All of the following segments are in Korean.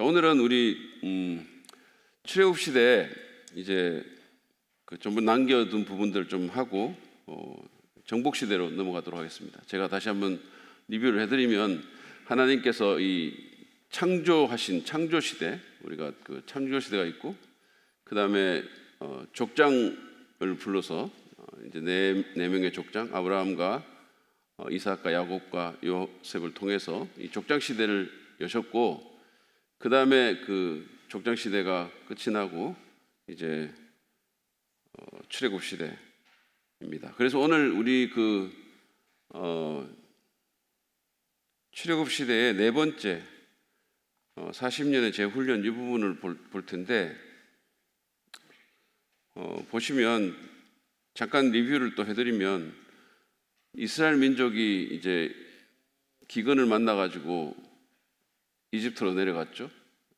오늘은 우리 출애굽 시대 이제 그 전부 남겨둔 부분들 좀 하고 정복 시대로 넘어가도록 하겠습니다. 제가 다시 한번 리뷰를 해드리면 하나님께서 이 창조하신 창조 시대, 우리가 그 창조 시대가 있고 그 다음에 족장을 불러서 이제 네 명의 족장, 아브라함과 이삭과 야곱과 요셉을 통해서 이 족장 시대를 여셨고, 그 다음에 그 족장 시대가 끝이 나고 이제 출애굽 시대입니다. 그래서 오늘 우리 그 출애굽 시대의 네 번째 40년의 재훈련 이 부분을 볼 텐데, 보시면 잠깐 리뷰를 또 해드리면 이스라엘 민족이 이제 기근을 만나가지고 이집트로 내려갔죠.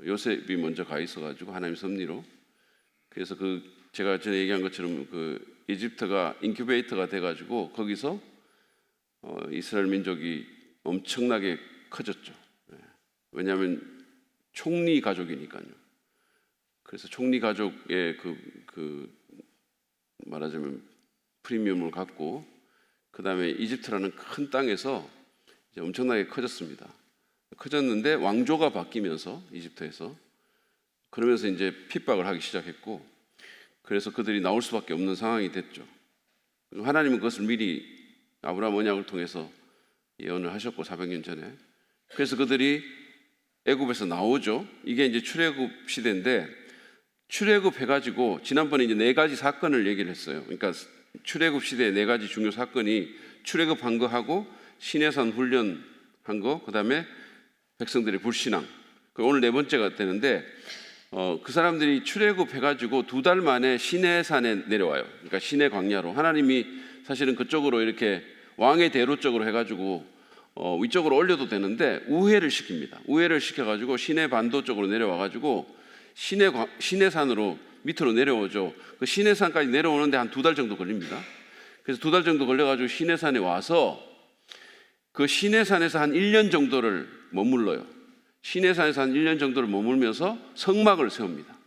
요셉이 먼저 가 있어가지고 하나님 섭리로. 그래서 그 제가 전에 얘기한 것처럼 그 이집트가 인큐베이터가 돼가지고 거기서 이스라엘 민족이 엄청나게 커졌죠. 왜냐하면 총리 가족이니까요. 그래서 총리 가족의 그 말하자면 프리미엄을 갖고 그 다음에 이집트라는 큰 땅에서 이제 엄청나게 커졌습니다. 커졌는데 왕조가 바뀌면서 이집트에서 그러면서 이제 핍박을 하기 시작했고, 그래서 그들이 나올 수밖에 없는 상황이 됐죠. 하나님은 그것을 미리 아브라함 언약을 통해서 예언을 하셨고 400년 전에. 그래서 그들이 애굽에서 나오죠. 이게 이제 출애굽 시대인데, 출애굽 해가지고 지난번에 이제 네 가지 사건을 얘기를 했어요. 그러니까 출애굽 시대의 네 가지 중요 사건이 출애굽한 거 하고 시내산 훈련한 거, 그 다음에 백성들의 불신앙. 오늘 네 번째가 되는데, 그 사람들이 출애굽해가지고 2달 만에 시내산에 내려와요. 그러니까 시내 광야로. 하나님이 사실은 그쪽으로 이렇게 왕의 대로 쪽으로 해가지고 위쪽으로 올려도 되는데 우회를 시킵니다. 우회를 시켜가지고 시내 반도 쪽으로 내려와가지고 시내산으로 밑으로 내려오죠. 그 시내산까지 내려오는데 한 2달 정도 걸립니다. 그래서 2달 정도 걸려가지고 시내산에 와서 그 시내산에서 한 1년 정도를 머물러요. 시내산에서 한 1년 정도를 머물면서 성막을 세웁니다.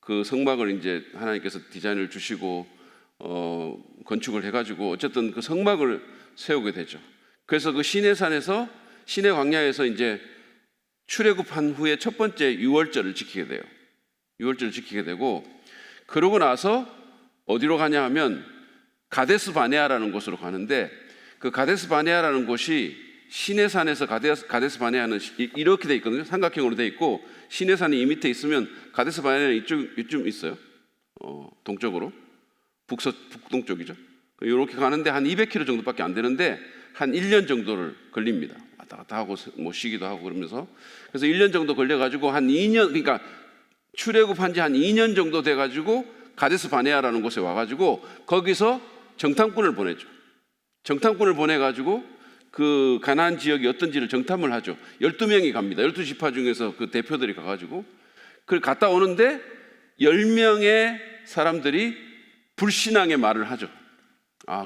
그 성막을 이제 하나님께서 디자인을 주시고 건축을 해가지고 어쨌든 그 성막을 세우게 되죠. 그래서 그 시내산에서 시내 광야에서 이제 출애굽한 후에 첫 번째 유월절을 지키게 돼요. 유월절을 지키게 되고, 그러고 나서 어디로 가냐 하면 가데스 바네아라는 곳으로 가는데, 그 가데스 바네아라는 곳이 시내산에서 가데스 바네아는 이렇게 돼 있거든요. 삼각형으로 돼 있고 시내산이 이 밑에 있으면 가데스 바네아는 이쯤 있어요. 동쪽으로 북동쪽이죠. 이렇게 가는데 한 200km 정도밖에 안 되는데 한 1년 정도를 걸립니다. 왔다 갔다 하고 뭐 쉬기도 하고 그러면서. 그래서 1년 정도 걸려가지고 한 2년, 그러니까 출애굽한 지 한 2년 정도 돼가지고 가데스 바네아라는 곳에 와가지고 거기서 정탐꾼을 보내죠. 정탐꾼을 보내가지고 그 가나안 지역이 어떤지를 정탐을 하죠. 12명이 갑니다. 12지파 중에서 그 대표들이 가가지고 그걸 갔다 오는데 10명의 사람들이 불신앙의 말을 하죠.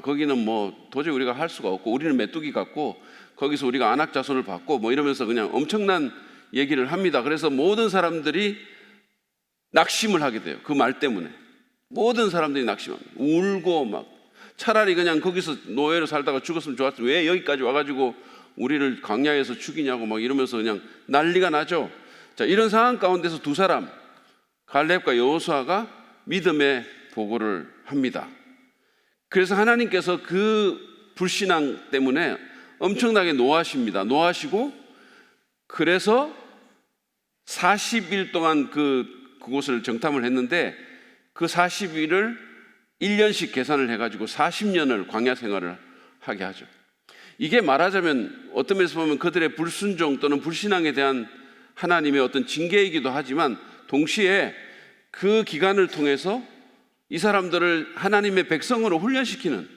거기는 뭐 도저히 우리가 할 수가 없고 우리는 메뚜기 같고 거기서 우리가 안악자손을 받고 뭐 이러면서 그냥 엄청난 얘기를 합니다. 그래서 모든 사람들이 낙심을 하게 돼요. 그 말 때문에 모든 사람들이 낙심합니다. 울고 막 차라리 그냥 거기서 노예로 살다가 죽었으면 좋았어. 왜 여기까지 와가지고 우리를 광야에서 죽이냐고 막 이러면서 그냥 난리가 나죠. 자, 이런 상황 가운데서 두 사람, 갈렙과 여호수아가 믿음의 보고를 합니다. 그래서 하나님께서 그 불신앙 때문에 엄청나게 노하십니다. 노하시고 그래서 40일 동안 그곳을 정탐을 했는데 그 40일을 1년씩 계산을 해가지고 40년을 광야 생활을 하게 하죠. 이게 말하자면 어떤 면에서 보면 그들의 불순종 또는 불신앙에 대한 하나님의 어떤 징계이기도 하지만 동시에 그 기간을 통해서 이 사람들을 하나님의 백성으로 훈련시키는,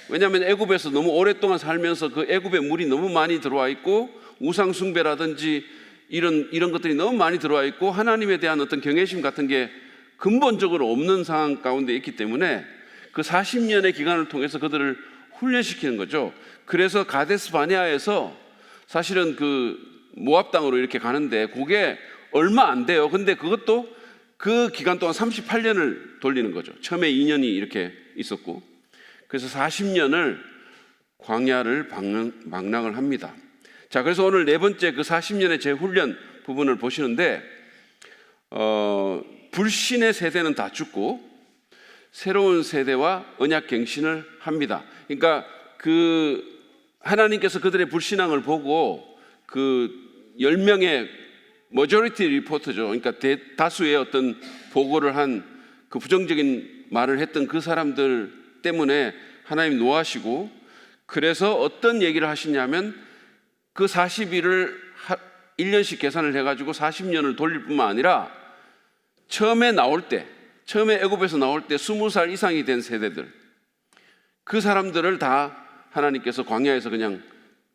왜냐하면 애굽에서 너무 오랫동안 살면서 그 애굽에 물이 너무 많이 들어와 있고 우상 숭배라든지 이런 것들이 너무 많이 들어와 있고 하나님에 대한 어떤 경외심 같은 게 근본적으로 없는 상황 가운데 있기 때문에 그 40년의 기간을 통해서 그들을 훈련시키는 거죠. 그래서 가데스 바네아에서 사실은 그 모압 땅으로 이렇게 가는데 그게 얼마 안 돼요. 근데 그것도 그 기간 동안 38년을 돌리는 거죠. 처음에 2년이 이렇게 있었고, 그래서 40년을 광야를 방랑을 합니다. 자, 그래서 오늘 네 번째 그 40년의 재훈련 부분을 보시는데, 불신의 세대는 다 죽고 새로운 세대와 언약 갱신을 합니다. 그러니까 그 하나님께서 그들의 불신앙을 보고 그 10명의 머저리티 리포터죠. 그러니까 다수의 어떤 보고를 한 그 부정적인 말을 했던 그 사람들 때문에 하나님 노하시고, 그래서 어떤 얘기를 하시냐면 그 40일을 1년씩 계산을 해가지고 40년을 돌릴 뿐만 아니라 처음에 애굽에서 나올 때 20살 이상이 된 세대들, 그 사람들을 다 하나님께서 광야에서 그냥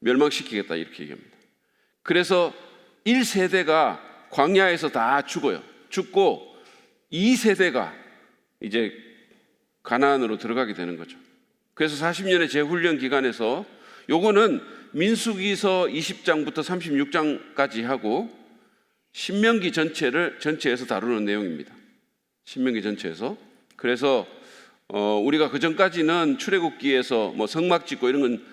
멸망시키겠다 이렇게 얘기합니다. 그래서 1세대가 광야에서 다 죽고 2세대가 이제 가나안으로 들어가게 되는 거죠. 그래서 40년의 재훈련 기간에서 요거는 민수기서 20장부터 36장까지 하고 신명기 전체에서 다루는 내용입니다. 신명기 전체에서. 그래서 우리가 그 전까지는 출애굽기에서 뭐 성막 짓고 이런 건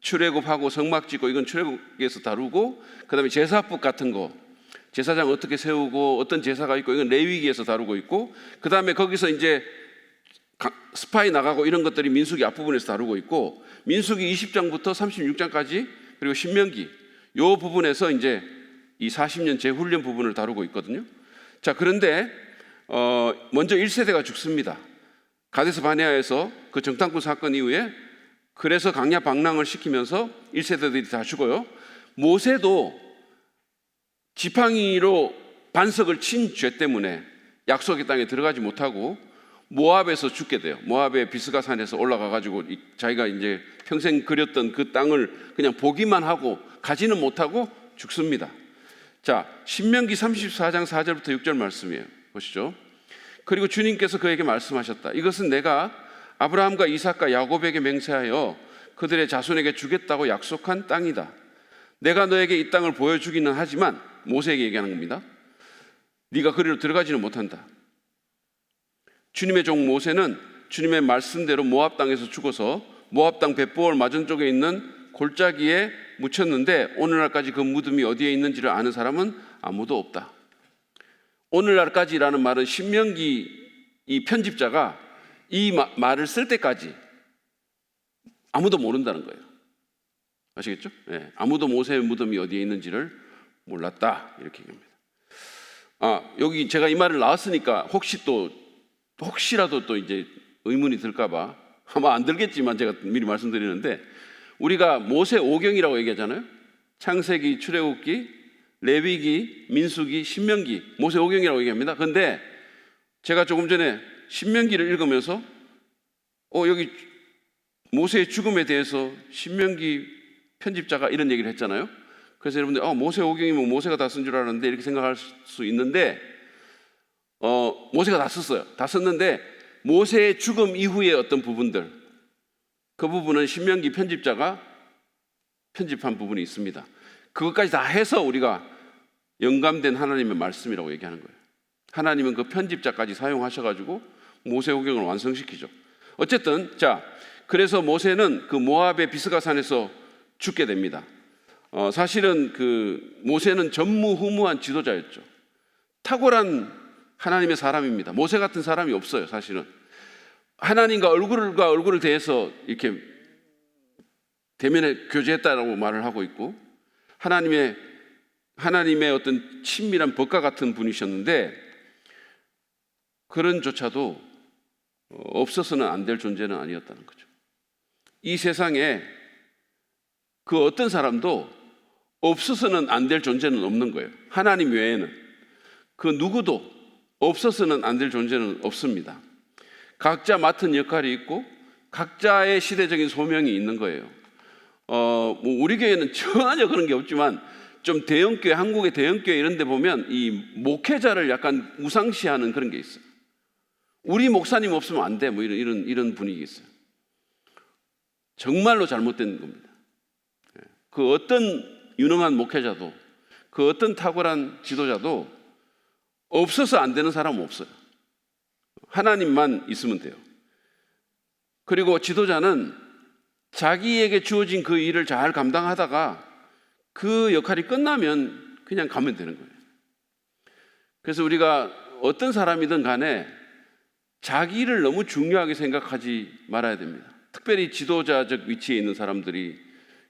출애굽하고 성막 짓고 이건 출애굽기에서 다루고, 그다음에 제사법 같은 거, 제사장 어떻게 세우고 어떤 제사가 있고 이건 레위기에서 다루고 있고, 그다음에 거기서 이제 스파이 나가고 이런 것들이 민수기 앞부분에서 다루고 있고, 민수기 20장부터 36장까지 그리고 신명기 요 부분에서 이제 이 40년 재훈련 부분을 다루고 있거든요. 자, 그런데 먼저 1세대가 죽습니다. 가데스 바네아에서 그 정탐꾼 사건 이후에 그래서 광야 방랑을 시키면서 1세대들이 다 죽어요. 모세도 지팡이로 반석을 친 죄 때문에 약속의 땅에 들어가지 못하고 모압에서 죽게 돼요. 모압의 비스가산에서 올라가 가지고 자기가 이제 평생 그렸던 그 땅을 그냥 보기만 하고 가지는 못하고 죽습니다. 자, 신명기 34장 4절부터 6절 말씀이에요. 보시죠. 그리고 주님께서 그에게 말씀하셨다. 이것은 내가 아브라함과 이삭과 야곱에게 맹세하여 그들의 자손에게 주겠다고 약속한 땅이다. 내가 너에게 이 땅을 보여주기는 하지만, 모세에게 얘기하는 겁니다. 네가 그리로 들어가지는 못한다. 주님의 종 모세는 주님의 말씀대로 모압 땅에서 죽어서 모압 땅 벳보을 맞은쪽에 있는 골짜기에 묻혔는데 오늘날까지 그 무덤이 어디에 있는지를 아는 사람은 아무도 없다. 오늘날까지라는 말은 신명기 이 편집자가 이 말을 쓸 때까지 아무도 모른다는 거예요. 아시겠죠? 네, 아무도 모세의 무덤이 어디에 있는지를 몰랐다 이렇게 얘기합니다. 여기 제가 이 말을 나왔으니까 혹시라도 또 이제 의문이 들까봐, 아마 안 들겠지만 제가 미리 말씀드리는데, 우리가 모세 오경이라고 얘기하잖아요. 창세기, 출애굽기, 레위기, 민수기, 신명기, 모세 오경이라고 얘기합니다. 그런데 제가 조금 전에 신명기를 읽으면서 여기 모세의 죽음에 대해서 신명기 편집자가 이런 얘기를 했잖아요. 그래서 여러분들 모세 오경이면 모세가 다 쓴 줄 알았는데 이렇게 생각할 수 있는데, 모세가 다 썼어요. 다 썼는데 모세의 죽음 이후의 어떤 부분들, 그 부분은 신명기 편집자가 편집한 부분이 있습니다. 그것까지 다 해서 우리가 영감된 하나님의 말씀이라고 얘기하는 거예요. 하나님은 그 편집자까지 사용하셔가지고 모세오경을 완성시키죠. 어쨌든 그래서 모세는 그 모압의 비스가산에서 죽게 됩니다. 사실은 그 모세는 전무후무한 지도자였죠. 탁월한 하나님의 사람입니다. 모세 같은 사람이 없어요. 사실은 하나님과 얼굴을 대해서 이렇게 대면에 교제했다라고 말을 하고 있고, 하나님의 어떤 친밀한 법과 같은 분이셨는데, 그런조차도 없어서는 안 될 존재는 아니었다는 거죠. 이 세상에 그 어떤 사람도 없어서는 안 될 존재는 없는 거예요. 하나님 외에는 그 누구도 없어서는 안 될 존재는 없습니다. 각자 맡은 역할이 있고 각자의 시대적인 소명이 있는 거예요. 우리 교회는 전혀 그런 게 없지만 좀 대형교회, 한국의 대형교회 이런 데 보면 이 목회자를 약간 우상시하는 그런 게 있어요. 우리 목사님 없으면 안 돼, 뭐 이런 분위기 있어요. 정말로 잘못된 겁니다. 그 어떤 유능한 목회자도, 그 어떤 탁월한 지도자도 없어서 안 되는 사람은 없어요. 하나님만 있으면 돼요. 그리고 지도자는 자기에게 주어진 그 일을 잘 감당하다가 그 역할이 끝나면 그냥 가면 되는 거예요. 그래서 우리가 어떤 사람이든 간에 자기를 너무 중요하게 생각하지 말아야 됩니다. 특별히 지도자적 위치에 있는 사람들이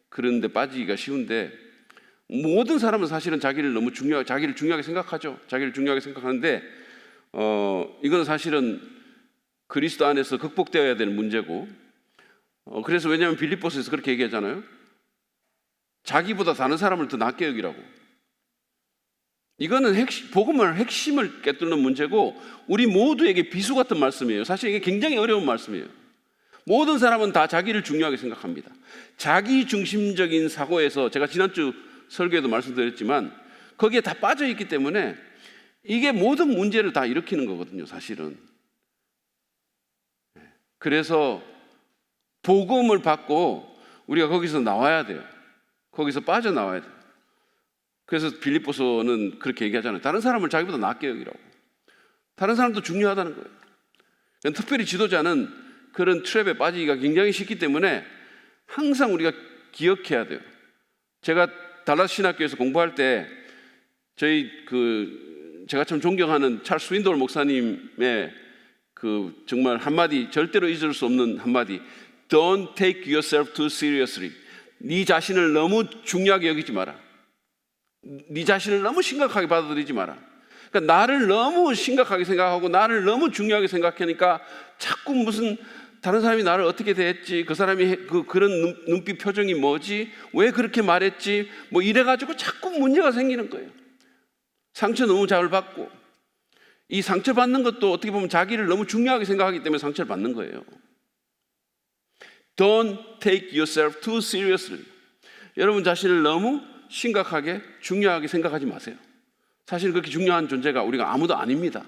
그런 데 빠지기가 쉬운데, 모든 사람은 사실은 자기를 중요하게 생각하죠. 자기를 중요하게 생각하는데 이건 사실은 그리스도 안에서 극복되어야 되는 문제고, 그래서 왜냐하면 빌립보서에서 그렇게 얘기하잖아요. 자기보다 다른 사람을 더 낫게 여기라고. 이거는 복음의 핵심을 깨뚫는 문제고 우리 모두에게 비수 같은 말씀이에요. 사실 이게 굉장히 어려운 말씀이에요. 모든 사람은 다 자기를 중요하게 생각합니다. 자기 중심적인 사고에서, 제가 지난주 설교에도 말씀드렸지만 거기에 다 빠져 있기 때문에 이게 모든 문제를 다 일으키는 거거든요, 사실은. 그래서 복음을 받고 우리가 거기서 나와야 돼요. 거기서 빠져나와야 돼요. 그래서 빌립보서는 그렇게 얘기하잖아요. 다른 사람을 자기보다 낫게 여기라고. 다른 사람도 중요하다는 거예요. 특별히 지도자는 그런 트랩에 빠지기가 굉장히 쉽기 때문에 항상 우리가 기억해야 돼요. 제가 달라스 신학교에서 공부할 때 제가 참 존경하는 찰스 스윈도울 목사님의 그 정말 한마디, 절대로 잊을 수 없는 한마디, Don't take yourself too seriously. 네 자신을 너무 중요하게 여기지 마라. 네 자신을 너무 심각하게 받아들이지 마라. 그러니까 나를 너무 심각하게 생각하고 나를 너무 중요하게 생각하니까 자꾸 무슨 다른 사람이 나를 어떻게 대했지, 그 사람이 그런 눈빛 표정이 뭐지, 왜 그렇게 말했지, 뭐 이래가지고 자꾸 문제가 생기는 거예요. 상처 너무 잘 받고, 이 상처 받는 것도 어떻게 보면 자기를 너무 중요하게 생각하기 때문에 상처를 받는 거예요. Don't take yourself too seriously. 여러분 자신을 너무 심각하게 중요하게 생각하지 마세요. 사실 그렇게 중요한 존재가 우리가 아무도 아닙니다.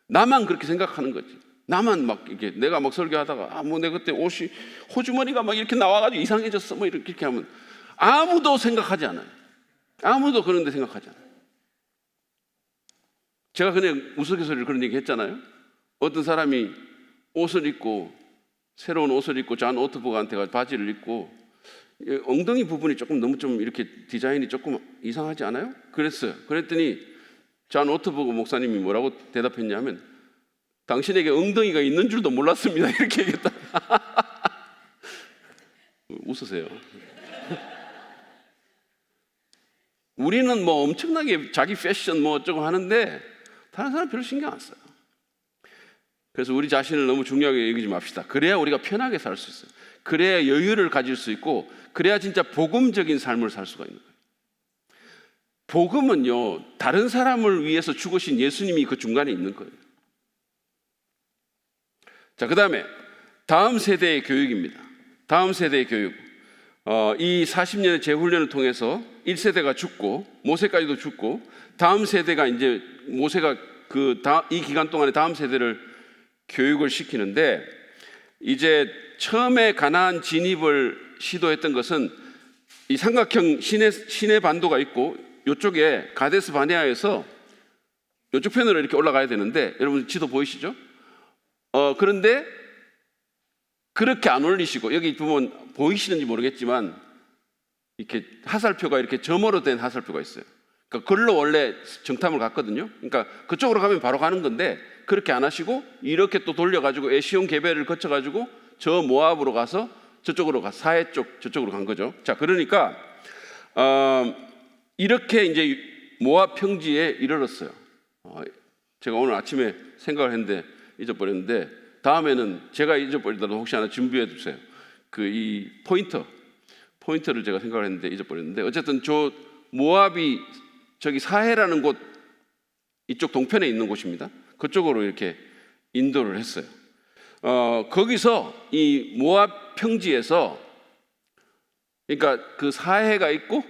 나만 그렇게 생각하는 거지. 나만 막 이렇게 내가 막 설교하다가 뭐 내가 그때 옷이 호주머니가 막 이렇게 나와가지고 이상해졌어 뭐 이렇게 하면 아무도 생각하지 않아요. 아무도 그런 데 생각하지 않아요. 제가 그냥 우스갯소리로 그런 얘기 했잖아요. 어떤 사람이 옷을 입고, 새로운 옷을 입고 존 오트버그한테 가서 바지를 입고 엉덩이 부분이 조금 너무 좀 이렇게 디자인이 조금 이상하지 않아요? 그랬어요. 그랬더니 존 오트버그 목사님이 뭐라고 대답했냐면, 당신에게 엉덩이가 있는 줄도 몰랐습니다. 이렇게 얘기했다. 웃으세요. 우리는 뭐 엄청나게 자기 패션 뭐 어쩌고 하는데 다른 사람 별로 신경 안 써요. 그래서 우리 자신을 너무 중요하게 여기지 맙시다. 그래야 우리가 편하게 살 수 있어요. 그래야 여유를 가질 수 있고, 그래야 진짜 복음적인 삶을 살 수가 있는 거예요. 복음은요, 다른 사람을 위해서 죽으신 예수님이 그 중간에 있는 거예요. 자, 그 다음에 다음 세대의 교육입니다. 다음 세대의 교육. 이 40년의 재훈련을 통해서 1세대가 죽고 모세까지도 죽고, 다음 세대가 이제 모세가 이 기간 동안에 다음 세대를 교육을 시키는데, 이제 처음에 가나안 진입을 시도했던 것은 이 삼각형 시내 반도가 있고 이쪽에 가데스 바네아에서 이쪽 편으로 이렇게 올라가야 되는데, 여러분 지도 보이시죠? 그런데 그렇게 안 올리시고, 여기 보면 보이시는지 모르겠지만 이렇게 하살표가 이렇게 점으로 된 하살표가 있어요. 그러니까 그걸로 원래 정탐을 갔거든요. 그러니까 그쪽으로 가면 바로 가는 건데 그렇게 안 하시고 이렇게 또 돌려가지고 에시온 게베를 거쳐가지고 저 모압으로 가서 저쪽으로 사해 쪽 저쪽으로 간 거죠. 자, 그러니까 이렇게 이제 모압 평지에 이르렀어요. 제가 오늘 아침에 생각을 했는데 잊어버렸는데, 다음에는 제가 잊어버리더라도 혹시 하나 준비해 주세요. 이 포인터를 제가 생각을 했는데 잊어버렸는데, 어쨌든 저 모압이 저기 사해라는 곳, 이쪽 동편에 있는 곳입니다. 그쪽으로 이렇게 인도를 했어요. 거기서 이 모압 평지에서, 그러니까 그 사해가 있고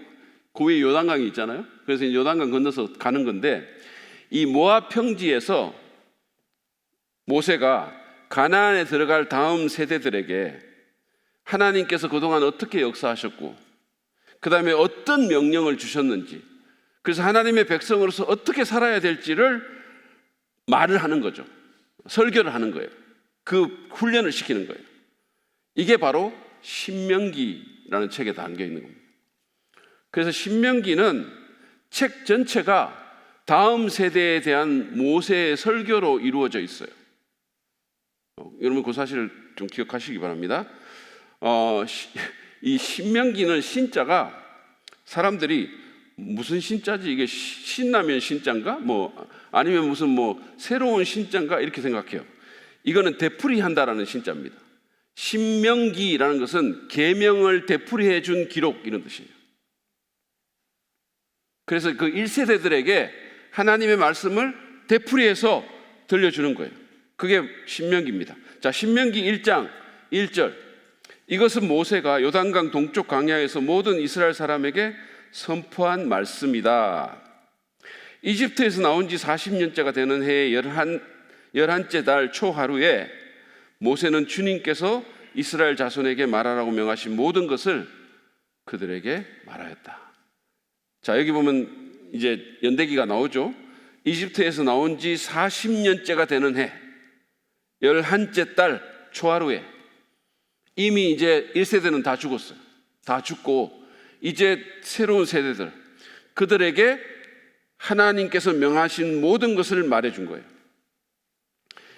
그 위에 요단강이 있잖아요. 그래서 요단강 건너서 가는 건데, 이 모압 평지에서 모세가 가나안에 들어갈 다음 세대들에게 하나님께서 그동안 어떻게 역사하셨고, 그 다음에 어떤 명령을 주셨는지, 그래서 하나님의 백성으로서 어떻게 살아야 될지를 말을 하는 거죠. 설교를 하는 거예요. 그 훈련을 시키는 거예요. 이게 바로 신명기라는 책에 담겨 있는 겁니다. 그래서 신명기는 책 전체가 다음 세대에 대한 모세의 설교로 이루어져 있어요. 여러분 그 사실을 좀 기억하시기 바랍니다. 이 신명기는 신자가 사람들이 무슨 신자지 이게 신라면 신자인가? 아니면 무슨 새로운 신자인가? 이렇게 생각해요. 이거는 되풀이한다라는 신자입니다. 신명기라는 것은 계명을 되풀이해 준 기록 이런 뜻이에요. 그래서 그 1세대들에게 하나님의 말씀을 되풀이해서 들려주는 거예요. 그게 신명기입니다. 자, 신명기 1장 1절. 이것은 모세가 요단강 동쪽 광야에서 모든 이스라엘 사람에게 선포한 말씀이다. 이집트에서 나온 지 40년째가 되는 해의 11째 달 초하루에 모세는 주님께서 이스라엘 자손에게 말하라고 명하신 모든 것을 그들에게 말하였다. 자, 여기 보면 이제 연대기가 나오죠. 이집트에서 나온 지 40년째가 되는 해 11째 달 초하루에 이미 이제 1세대는 다 죽었어요. 다 죽고 이제 새로운 세대들 그들에게 하나님께서 명하신 모든 것을 말해준 거예요.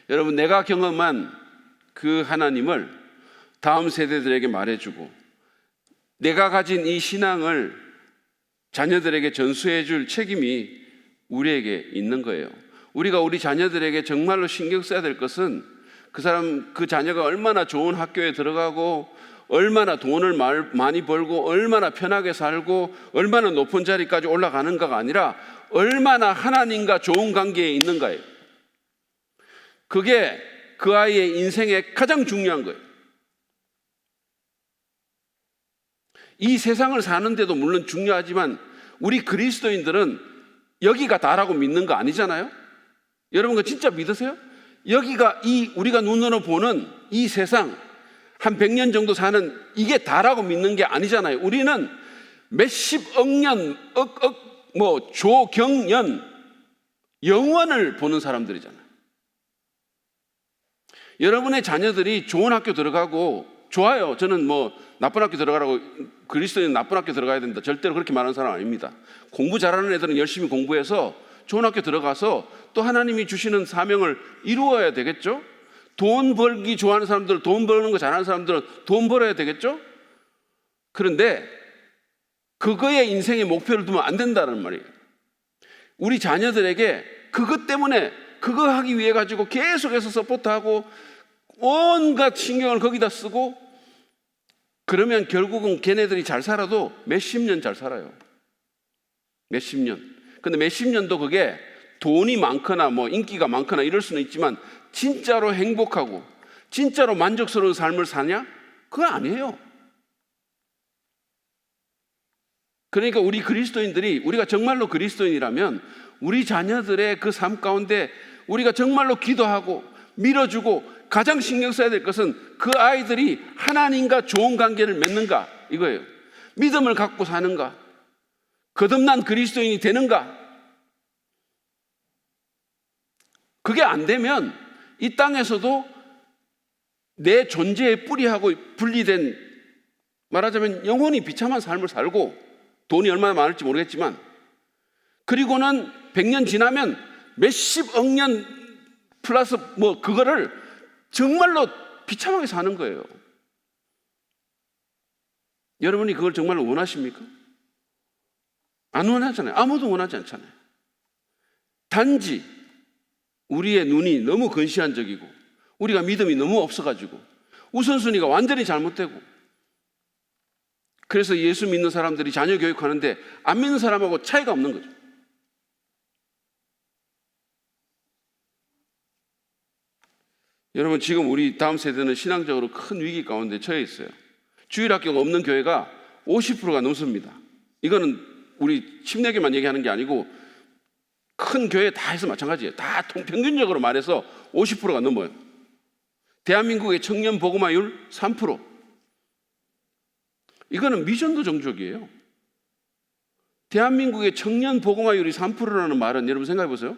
여러분, 내가 경험한 그 하나님을 다음 세대들에게 말해주고 내가 가진 이 신앙을 자녀들에게 전수해 줄 책임이 우리에게 있는 거예요. 우리가 우리 자녀들에게 정말로 신경 써야 될 것은 그 자녀가 얼마나 좋은 학교에 들어가고 얼마나 돈을 많이 벌고 얼마나 편하게 살고 얼마나 높은 자리까지 올라가는가가 아니라 얼마나 하나님과 좋은 관계에 있는가예요. 그게 그 아이의 인생에 가장 중요한 거예요. 이 세상을 사는데도 물론 중요하지만 우리 그리스도인들은 여기가 다라고 믿는 거 아니잖아요. 여러분 그거 진짜 믿으세요? 여기가 우리가 눈으로 보는 이 세상 한 100년 정도 사는 이게 다라고 믿는 게 아니잖아요. 우리는 몇십억 년, 조경년 영원을 보는 사람들이잖아요. 여러분의 자녀들이 좋은 학교 들어가고 좋아요. 저는 나쁜 학교 들어가라고 그리스도인 나쁜 학교 들어가야 된다. 절대로 그렇게 말하는 사람 아닙니다. 공부 잘하는 애들은 열심히 공부해서 좋은 학교 들어가서 또 하나님이 주시는 사명을 이루어야 되겠죠. 돈 벌기 좋아하는 사람들, 돈 버는 거 잘하는 사람들은 돈 벌어야 되겠죠. 그런데 그거에 인생의 목표를 두면 안 된다는 말이에요. 우리 자녀들에게 그것 때문에 그거 하기 위해 가지고 계속해서 서포트하고 온갖 신경을 거기다 쓰고 그러면 결국은 걔네들이 잘 살아도 몇십 년 잘 살아요. 몇십 년. 근데 몇십 년도 그게 돈이 많거나 인기가 많거나 이럴 수는 있지만 진짜로 행복하고 진짜로 만족스러운 삶을 사냐? 그거 아니에요. 그러니까 우리 그리스도인들이 우리가 정말로 그리스도인이라면 우리 자녀들의 그 삶 가운데 우리가 정말로 기도하고 밀어주고 가장 신경 써야 될 것은 그 아이들이 하나님과 좋은 관계를 맺는가 이거예요. 믿음을 갖고 사는가, 거듭난 그리스도인이 되는가. 그게 안 되면 이 땅에서도 내 존재의 뿌리하고 분리된, 말하자면 영혼이 비참한 삶을 살고 돈이 얼마나 많을지 모르겠지만, 그리고는 100년 지나면 몇십억 년 플러스 그거를 정말로 비참하게 사는 거예요. 여러분이 그걸 정말로 원하십니까? 안 원하잖아요. 아무도 원하지 않잖아요. 단지 우리의 눈이 너무 근시안적이고 우리가 믿음이 너무 없어가지고 우선순위가 완전히 잘못되고, 그래서 예수 믿는 사람들이 자녀 교육하는데 안 믿는 사람하고 차이가 없는 거죠. 여러분, 지금 우리 다음 세대는 신앙적으로 큰 위기 가운데 처해 있어요. 주일학교가 없는 교회가 50%가 넘습니다. 이거는 우리 침례교만 얘기하는 게 아니고 큰 교회 다 해서 마찬가지예요. 다 평균적으로 말해서 50%가 넘어요. 대한민국의 청년 복음화율 3%. 이거는 미전도 정적이에요. 대한민국의 청년 복음화율이 3%라는 말은 여러분 생각해 보세요.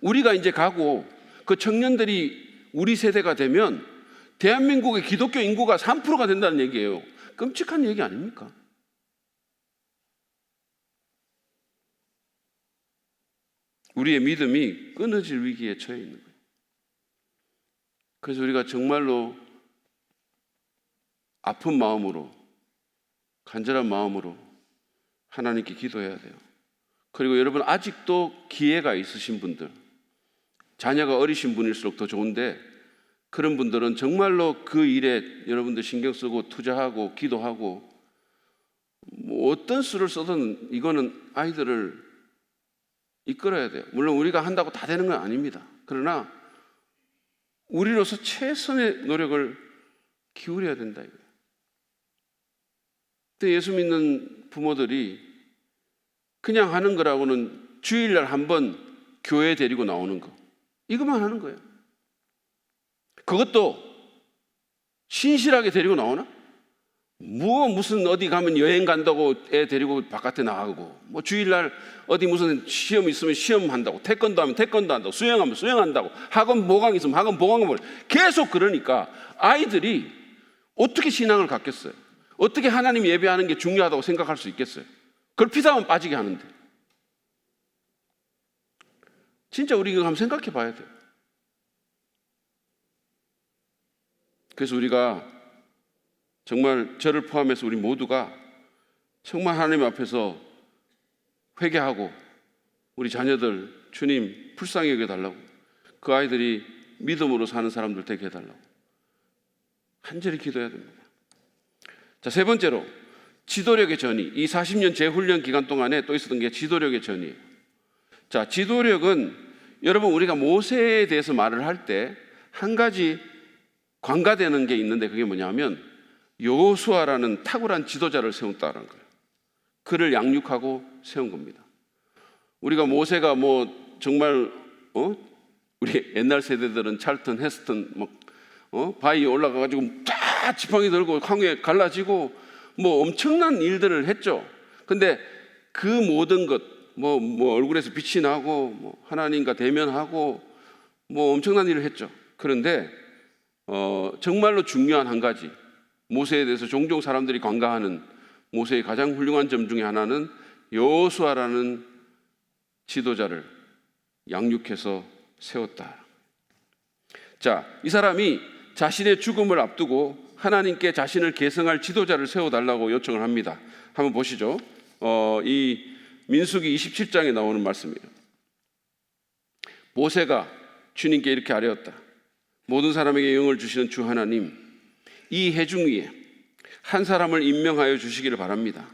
우리가 이제 가고 그 청년들이 우리 세대가 되면 대한민국의 기독교 인구가 3%가 된다는 얘기예요. 끔찍한 얘기 아닙니까? 우리의 믿음이 끊어질 위기에 처해 있는 거예요. 그래서 우리가 정말로 아픈 마음으로, 간절한 마음으로 하나님께 기도해야 돼요. 그리고 여러분, 아직도 기회가 있으신 분들, 자녀가 어리신 분일수록 더 좋은데, 그런 분들은 정말로 그 일에 여러분들 신경 쓰고 투자하고 기도하고, 뭐 어떤 수를 써든 이거는 아이들을 이끌어야 돼요. 물론 우리가 한다고 다 되는 건 아닙니다. 그러나 우리로서 최선의 노력을 기울여야 된다 이거예요. 근데 예수 믿는 부모들이 그냥 하는 거라고는 주일날 한번 교회 데리고 나오는 거, 이것만 하는 거예요. 그것도 신실하게 데리고 나오나? 무슨 어디 가면 여행 간다고 애 데리고 바깥에 나가고, 뭐 주일날 어디 무슨 시험 있으면 시험 한다고, 태권도 하면 태권도 한다고, 수영하면 수영한다고, 학원 보강 있으면 학원 보강을 계속. 그러니까 아이들이 어떻게 신앙을 갖겠어요? 어떻게 하나님 예배하는 게 중요하다고 생각할 수 있겠어요? 그걸 피다만 빠지게 하는데. 진짜 우리 이거 한번 생각해 봐야 돼요. 그래서 우리가 정말 저를 포함해서 우리 모두가 정말 하나님 앞에서 회개하고, 우리 자녀들 주님 불쌍히 여겨달라고, 그 아이들이 믿음으로 사는 사람들 되게 해달라고 간절히 기도해야 됩니다. 자, 세 번째로 지도력의 전이. 이 40년 재훈련 기간 동안에 또 있었던 게 지도력의 전이에요. 자, 지도력은 여러분, 우리가 모세에 대해서 말을 할 때 한 가지 관가되는 게 있는데, 그게 뭐냐면 여호수아라는 탁월한 지도자를 세웠다는 거예요. 그를 양육하고 세운 겁니다. 우리가 모세가 뭐 정말 우리 옛날 세대들은 찰튼, 헤스턴 바위에 올라가가지고 다 지팡이 들고 강에 갈라지고 뭐 엄청난 일들을 했죠. 근데 그 모든 것, 뭐 얼굴에서 빛이 나고, 뭐 하나님과 대면하고, 뭐 엄청난 일을 했죠. 그런데 정말로 중요한 한 가지, 모세에 대해서 종종 사람들이 관가하는 모세의 가장 훌륭한 점 중에 하나는 여호수아라는 지도자를 양육해서 세웠다. 자, 이 사람이 자신의 죽음을 앞두고 하나님께 자신을 계승할 지도자를 세워달라고 요청을 합니다. 한번 보시죠. 이 민수기 27장에 나오는 말씀이에요. 모세가 주님께 이렇게 아뢰었다. 모든 사람에게 영을 주시는 주 하나님, 이 회중 위에 한 사람을 임명하여 주시기를 바랍니다.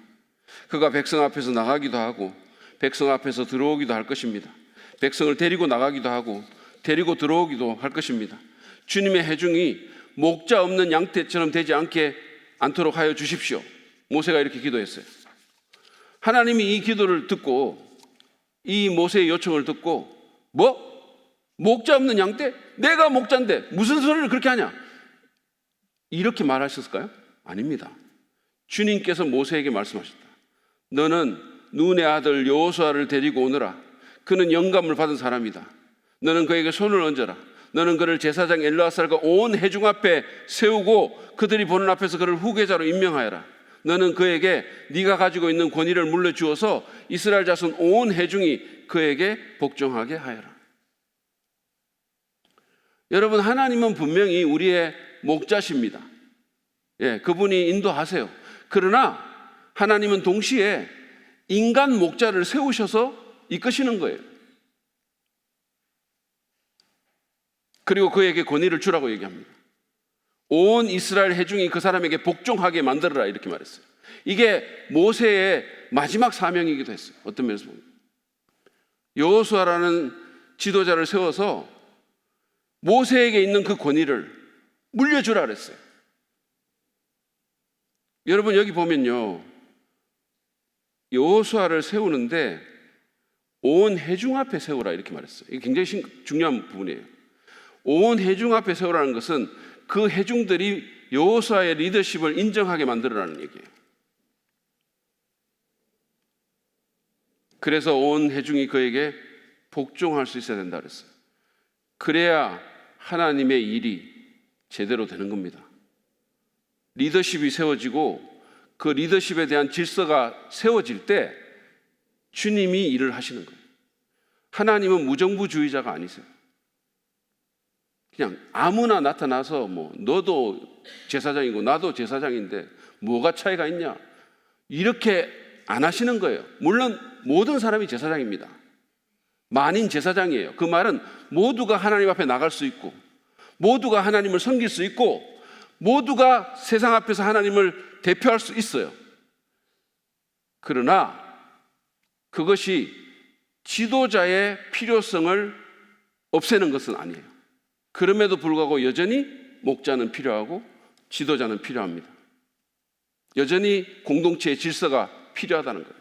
그가 백성 앞에서 나가기도 하고 백성 앞에서 들어오기도 할 것입니다. 백성을 데리고 나가기도 하고 데리고 들어오기도 할 것입니다. 주님의 회중이 목자 없는 양떼처럼 되지 않도록 하여 주십시오. 모세가 이렇게 기도했어요. 하나님이 이 기도를 듣고, 이 모세의 요청을 듣고, 목자 없는 양떼? 내가 목자인데 무슨 소리를 그렇게 하냐? 이렇게 말하셨을까요? 아닙니다. 주님께서 모세에게 말씀하셨다. 너는 눈의 아들 여호수아를 데리고 오너라. 그는 영감을 받은 사람이다. 너는 그에게 손을 얹어라. 너는 그를 제사장 엘르아살과 온 회중 앞에 세우고 그들이 보는 앞에서 그를 후계자로 임명하여라. 너는 그에게 네가 가지고 있는 권위를 물려주어서 이스라엘 자손 온 회중이 그에게 복종하게 하여라. 여러분, 하나님은 분명히 우리의 목자십니다. 그분이 인도하세요. 그러나 하나님은 동시에 인간 목자를 세우셔서 이끄시는 거예요. 그리고 그에게 권위를 주라고 얘기합니다. 온 이스라엘 회중이 그 사람에게 복종하게 만들어라, 이렇게 말했어요. 이게 모세의 마지막 사명이기도 했어요. 어떤 면에서 보면 여호수아라는 지도자를 세워서 모세에게 있는 그 권위를 물려주라 그랬어요. 여러분, 여기 보면요, 여호수아를 세우는데 온 회중 앞에 세우라 이렇게 말했어요. 이게 굉장히 중요한 부분이에요. 온 회중 앞에 세우라는 것은 그 회중들이 여호수아의 리더십을 인정하게 만들어라는 얘기예요. 그래서 온 회중이 그에게 복종할 수 있어야 된다 그랬어요. 그래야 하나님의 일이 제대로 되는 겁니다. 리더십이 세워지고 그 리더십에 대한 질서가 세워질 때 주님이 일을 하시는 거예요. 하나님은 무정부주의자가 아니세요. 그냥 아무나 나타나서 너도 제사장이고 나도 제사장인데 뭐가 차이가 있냐, 이렇게 안 하시는 거예요. 물론 모든 사람이 제사장입니다. 만인 제사장이에요. 그 말은 모두가 하나님 앞에 나갈 수 있고 모두가 하나님을 섬길 수 있고 모두가 세상 앞에서 하나님을 대표할 수 있어요. 그러나 그것이 지도자의 필요성을 없애는 것은 아니에요. 그럼에도 불구하고 여전히 목자는 필요하고 지도자는 필요합니다. 여전히 공동체의 질서가 필요하다는 거예요.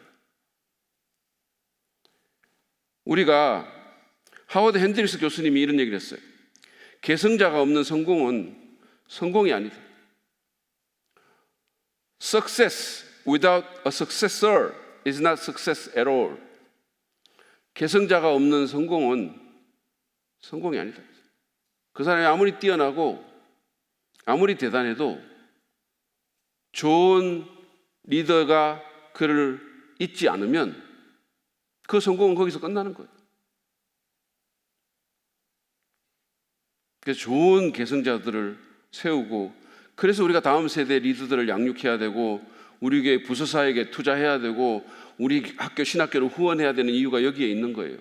우리가 하워드 핸드리스 교수님이 이런 얘기를 했어요. 계승자가 없는 성공은 성공이 아니다. Success without a successor is not success at all. 계승자가 없는 성공은 성공이 아니다. 그 사람이 아무리 뛰어나고 아무리 대단해도 좋은 리더가 그를 잇지 않으면 그 성공은 거기서 끝나는 거예요. 그래서 좋은 계승자들을 세우고, 그래서 우리가 다음 세대 리더들을 양육해야 되고 우리 교회 부서사에게 투자해야 되고 우리 학교 신학교를 후원해야 되는 이유가 여기에 있는 거예요.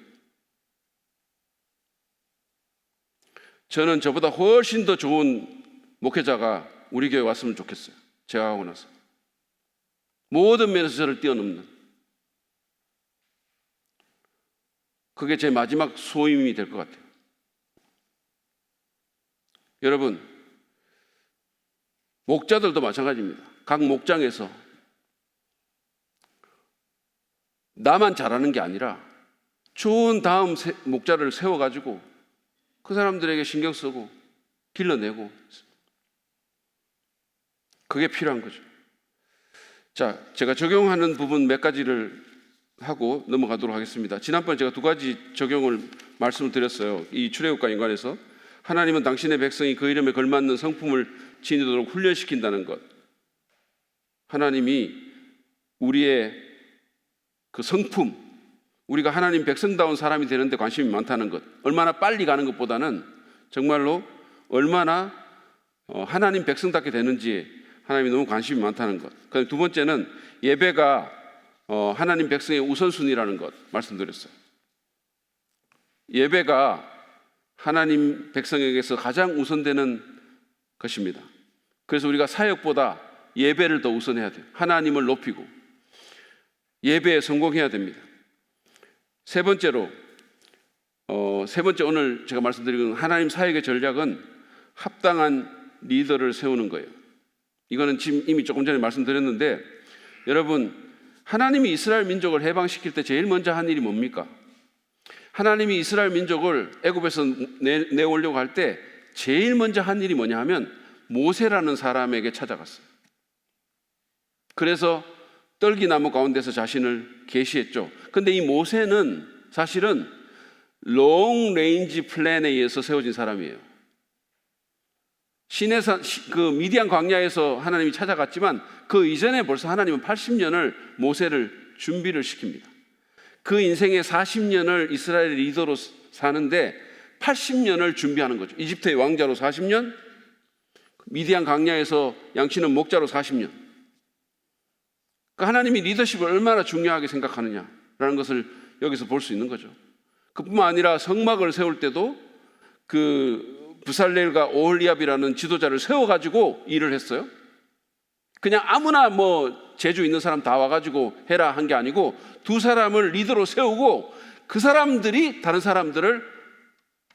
저는 저보다 훨씬 더 좋은 목회자가 우리 교회에 왔으면 좋겠어요. 제가 하고 나서 모든 면에서 저를 뛰어넘는, 그게 제 마지막 소임이 될 것 같아요. 여러분, 목자들도 마찬가지입니다. 각 목장에서 나만 잘하는 게 아니라 좋은 다음 목자를 세워가지고 그 사람들에게 신경 쓰고 길러내고, 그게 필요한 거죠. 자, 제가 적용하는 부분 몇 가지를 하고 넘어가도록 하겠습니다. 지난번에 제가 두 가지 적용을 말씀을 드렸어요. 이 출애굽과 연관해서 하나님은 당신의 백성이 그 이름에 걸맞는 성품을 지니도록 훈련시킨다는 것, 하나님이 우리의 그 성품, 우리가 하나님 백성다운 사람이 되는데 관심이 많다는 것, 얼마나 빨리 가는 것보다는 정말로 얼마나 하나님 백성답게 되는지 하나님이 너무 관심이 많다는 것. 두 번째는 예배가 하나님 백성의 우선순위라는 것 말씀드렸어요. 예배가 하나님 백성에게서 가장 우선되는 것입니다. 그래서 우리가 사역보다 예배를 더 우선해야 돼요. 하나님을 높이고 예배에 성공해야 됩니다. 세 번째 오늘 제가 말씀드린 하나님 사역의 전략은 합당한 리더를 세우는 거예요. 이거는 지금 이미 조금 전에 말씀드렸는데, 여러분, 하나님이 이스라엘 민족을 해방시킬 때 제일 먼저 한 일이 뭡니까? 하나님이 이스라엘 민족을 애굽에서 내오려고 할 때 제일 먼저 한 일이 뭐냐 하면 모세라는 사람에게 찾아갔어요. 그래서 떨기나무 가운데서 자신을 계시했죠. 근데 이 모세는 사실은 롱 레인지 플랜에 의해서 세워진 사람이에요. 시내산, 그 미디안 광야에서 하나님이 찾아갔지만 그 이전에 벌써 하나님은 80년을 모세를 준비를 시킵니다. 그 인생의 40년을 이스라엘 리더로 사는데 80년을 준비하는 거죠. 이집트의 왕자로 40년, 미디안 광야에서 양치는 목자로 40년. 그러니까 하나님이 리더십을 얼마나 중요하게 생각하느냐라는 것을 여기서 볼 수 있는 거죠. 그뿐만 아니라 성막을 세울 때도 그 부살렐과 오홀리압이라는 지도자를 세워가지고 일을 했어요. 그냥 아무나 재주 있는 사람 다 와가지고 해라 한 게 아니고 두 사람을 리더로 세우고 그 사람들이 다른 사람들을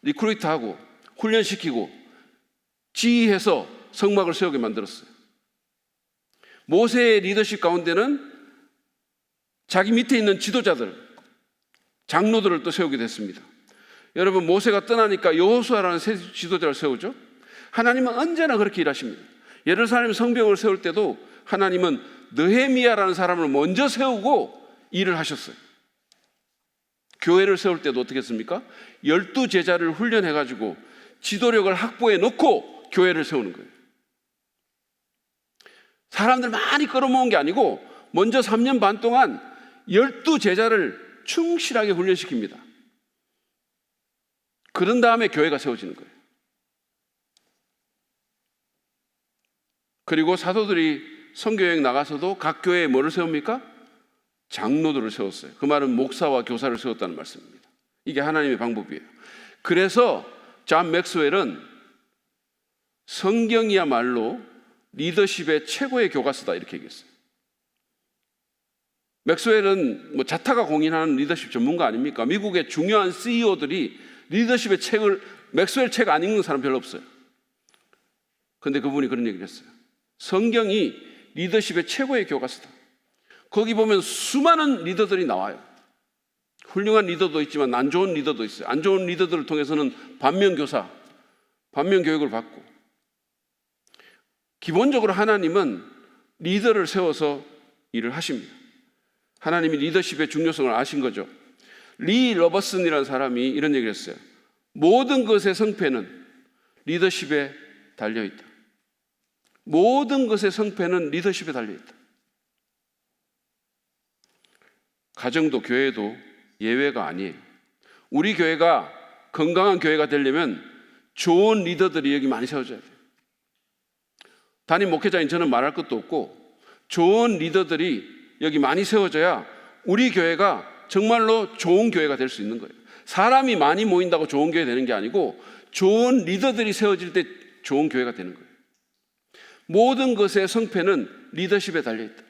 리크루트하고 훈련시키고 지휘해서 성막을 세우게 만들었어요. 모세의 리더십 가운데는 자기 밑에 있는 지도자들, 장로들을 또 세우게 됐습니다. 여러분, 모세가 떠나니까 여호수아라는 새 지도자를 세우죠. 하나님은 언제나 그렇게 일하십니다. 예루살렘 성벽을 세울 때도 하나님은 느헤미야라는 사람을 먼저 세우고 일을 하셨어요. 교회를 세울 때도 어떻게 했습니까? 12제자를 훈련해가지고 지도력을 확보해 놓고 교회를 세우는 거예요. 사람들 많이 끌어모은 게 아니고 먼저 3년 반 동안 12제자를 충실하게 훈련시킵니다. 그런 다음에 교회가 세워지는 거예요. 그리고 사도들이 선교여행 나가서도 각 교회에 뭐를 세웁니까? 장로들을 세웠어요. 그 말은 목사와 교사를 세웠다는 말씀입니다. 이게 하나님의 방법이에요. 그래서 존 맥스웰은 성경이야말로 리더십의 최고의 교과서다 이렇게 얘기했어요. 맥스웰은 뭐 자타가 공인하는 리더십 전문가 아닙니까? 미국의 중요한 CEO들이 리더십의 책을, 맥스웰 책 안 읽는 사람 별로 없어요. 그런데 그분이 그런 얘기를 했어요. 성경이 리더십의 최고의 교과서다. 거기 보면 수많은 리더들이 나와요. 훌륭한 리더도 있지만 안 좋은 리더도 있어요. 안 좋은 리더들을 통해서는 반면교사, 반면교육을 받고, 기본적으로 하나님은 리더를 세워서 일을 하십니다. 하나님이 리더십의 중요성을 아신 거죠. 리 러버슨이라는 사람이 이런 얘기를 했어요. 모든 것의 성패는 리더십에 달려있다. 모든 것의 성패는 리더십에 달려있다. 가정도 교회도 예외가 아니에요. 우리 교회가 건강한 교회가 되려면 좋은 리더들이 여기 많이 세워져야 돼요. 담임 목회자인 저는 말할 것도 없고, 좋은 리더들이 여기 많이 세워져야 우리 교회가 정말로 좋은 교회가 될 수 있는 거예요. 사람이 많이 모인다고 좋은 교회 되는 게 아니고 좋은 리더들이 세워질 때 좋은 교회가 되는 거예요. 모든 것의 성패는 리더십에 달려있다.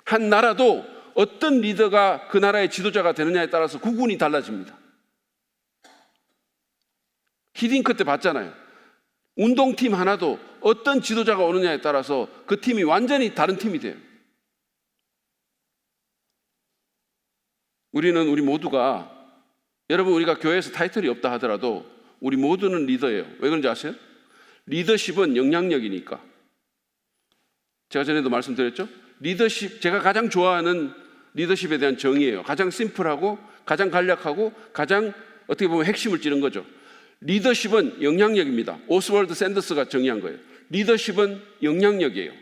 한 나라도 어떤 리더가 그 나라의 지도자가 되느냐에 따라서 국운이 달라집니다. 히딩크 때 봤잖아요. 운동팀 하나도 어떤 지도자가 오느냐에 따라서 그 팀이 완전히 다른 팀이 돼요. 우리 모두가, 여러분, 우리가 교회에서 타이틀이 없다 하더라도 우리 모두는 리더예요. 왜 그런지 아세요? 리더십은 영향력이니까. 제가 전에도 말씀드렸죠? 리더십, 제가 가장 좋아하는 리더십에 대한 정의예요. 가장 심플하고 가장 간략하고 가장 어떻게 보면 핵심을 찌른 거죠. 리더십은 영향력입니다. 오스월드 샌더스가 정의한 거예요. 리더십은 영향력이에요.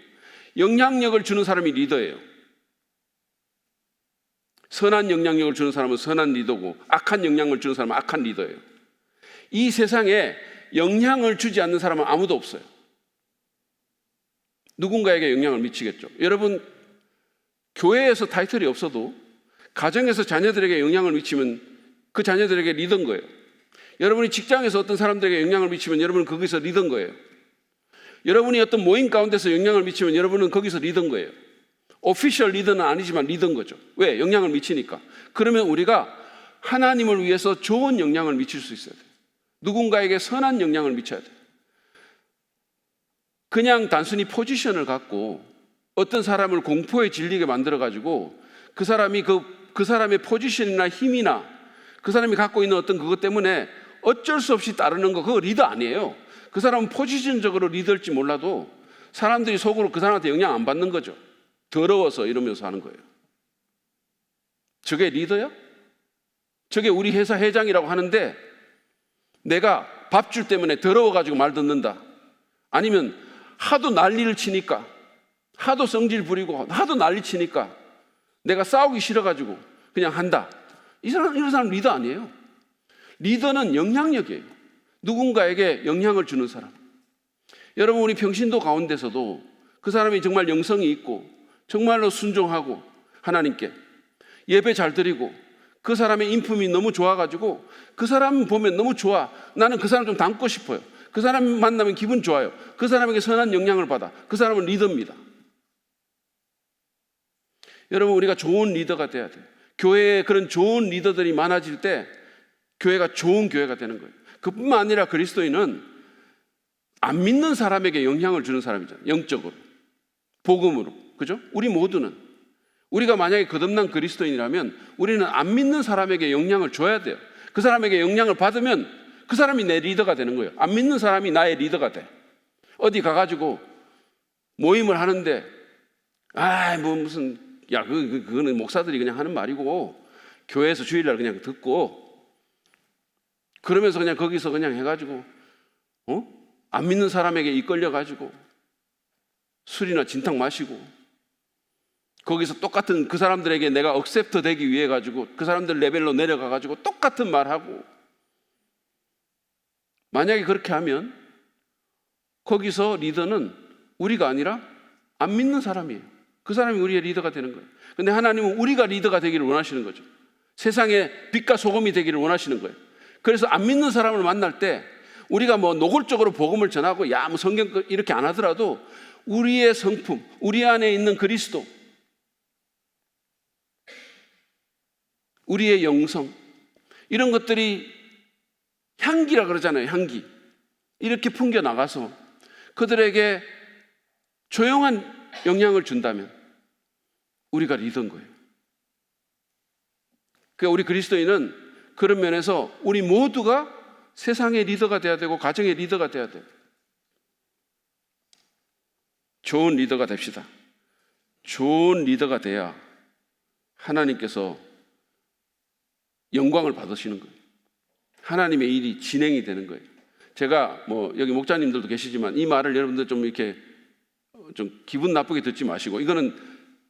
영향력을 주는 사람이 리더예요. 선한 영향력을 주는 사람은 선한 리더고, 악한 영향을 주는 사람은 악한 리더예요. 이 세상에 영향을 주지 않는 사람은 아무도 없어요. 누군가에게 영향을 미치겠죠. 여러분, 교회에서 타이틀이 없어도 가정에서 자녀들에게 영향을 미치면 그 자녀들에게 리더인 거예요. 여러분이 직장에서 어떤 사람들에게 영향을 미치면 여러분은 거기서 리더인 거예요. 여러분이 어떤 모임 가운데서 영향을 미치면 여러분은 거기서 리더인 거예요. 오피셜 리더는 아니지만 리더인 거죠. 왜? 영향을 미치니까. 그러면 우리가 하나님을 위해서 좋은 영향을 미칠 수 있어야 돼요. 누군가에게 선한 영향을 미쳐야 돼요. 그냥 단순히 포지션을 갖고 어떤 사람을 공포에 질리게 만들어가지고 그 사람이 그 사람의 포지션이나 힘이나 그 사람이 갖고 있는 어떤 그것 때문에 어쩔 수 없이 따르는 거, 그거 리더 아니에요. 그 사람은 포지션적으로 리더일지 몰라도 사람들이 속으로 그 사람한테 영향 안 받는 거죠. 더러워서 이러면서 하는 거예요. 저게 리더야? 저게 우리 회사 회장이라고 하는데 내가 밥줄 때문에 더러워가지고 말 듣는다. 아니면 하도 난리를 치니까, 하도 성질 부리고 하도 난리 치니까 내가 싸우기 싫어가지고 그냥 한다. 이런 사람 리더 아니에요. 리더는 영향력이에요. 누군가에게 영향을 주는 사람. 여러분, 우리 평신도 가운데서도 그 사람이 정말 영성이 있고 정말로 순종하고 하나님께 예배 잘 드리고 그 사람의 인품이 너무 좋아가지고 그 사람 보면 너무 좋아. 나는 그 사람 좀 닮고 싶어요. 그 사람 만나면 기분 좋아요. 그 사람에게 선한 영향을 받아. 그 사람은 리더입니다. 여러분, 우리가 좋은 리더가 돼야 돼요. 교회에 그런 좋은 리더들이 많아질 때 교회가 좋은 교회가 되는 거예요. 그뿐만 아니라 그리스도인은 안 믿는 사람에게 영향을 주는 사람이잖아요. 영적으로, 복음으로. 그죠? 우리 모두는, 우리가 만약에 거듭난 그리스도인이라면 우리는 안 믿는 사람에게 영향을 줘야 돼요. 그 사람에게 영향을 받으면 그 사람이 내 리더가 되는 거예요. 안 믿는 사람이 나의 리더가 돼. 어디 가가지고 모임을 하는데 그거는 목사들이 그냥 하는 말이고 교회에서 주일날 그냥 듣고 그러면서 그냥 거기서 그냥 해가지고 안 믿는 사람에게 이끌려가지고 술이나 진탕 마시고 거기서 똑같은 그 사람들에게 내가 억셉트 되기 위해 가지고 그 사람들 레벨로 내려가가지고 똑같은 말하고, 만약에 그렇게 하면 거기서 리더는 우리가 아니라 안 믿는 사람이에요. 그 사람이 우리의 리더가 되는 거예요. 근데 하나님은 우리가 리더가 되기를 원하시는 거죠. 세상의 빛과 소금이 되기를 원하시는 거예요. 그래서 안 믿는 사람을 만날 때 우리가 뭐 노골적으로 복음을 전하고 뭐 성경 이렇게 안 하더라도 우리의 성품, 우리 안에 있는 그리스도, 우리의 영성, 이런 것들이 향기라 그러잖아요. 향기. 이렇게 풍겨나가서 그들에게 조용한 영향을 준다면 우리가 리더인 거예요. 그러니까 우리 그리스도인은 그런 면에서 우리 모두가 세상의 리더가 돼야 되고 가정의 리더가 돼야 돼요. 좋은 리더가 됩시다. 좋은 리더가 돼야 하나님께서 영광을 받으시는 거예요. 하나님의 일이 진행이 되는 거예요. 제가 뭐 여기 목자님들도 계시지만 이 말을 여러분들 좀 이렇게 좀 기분 나쁘게 듣지 마시고, 이거는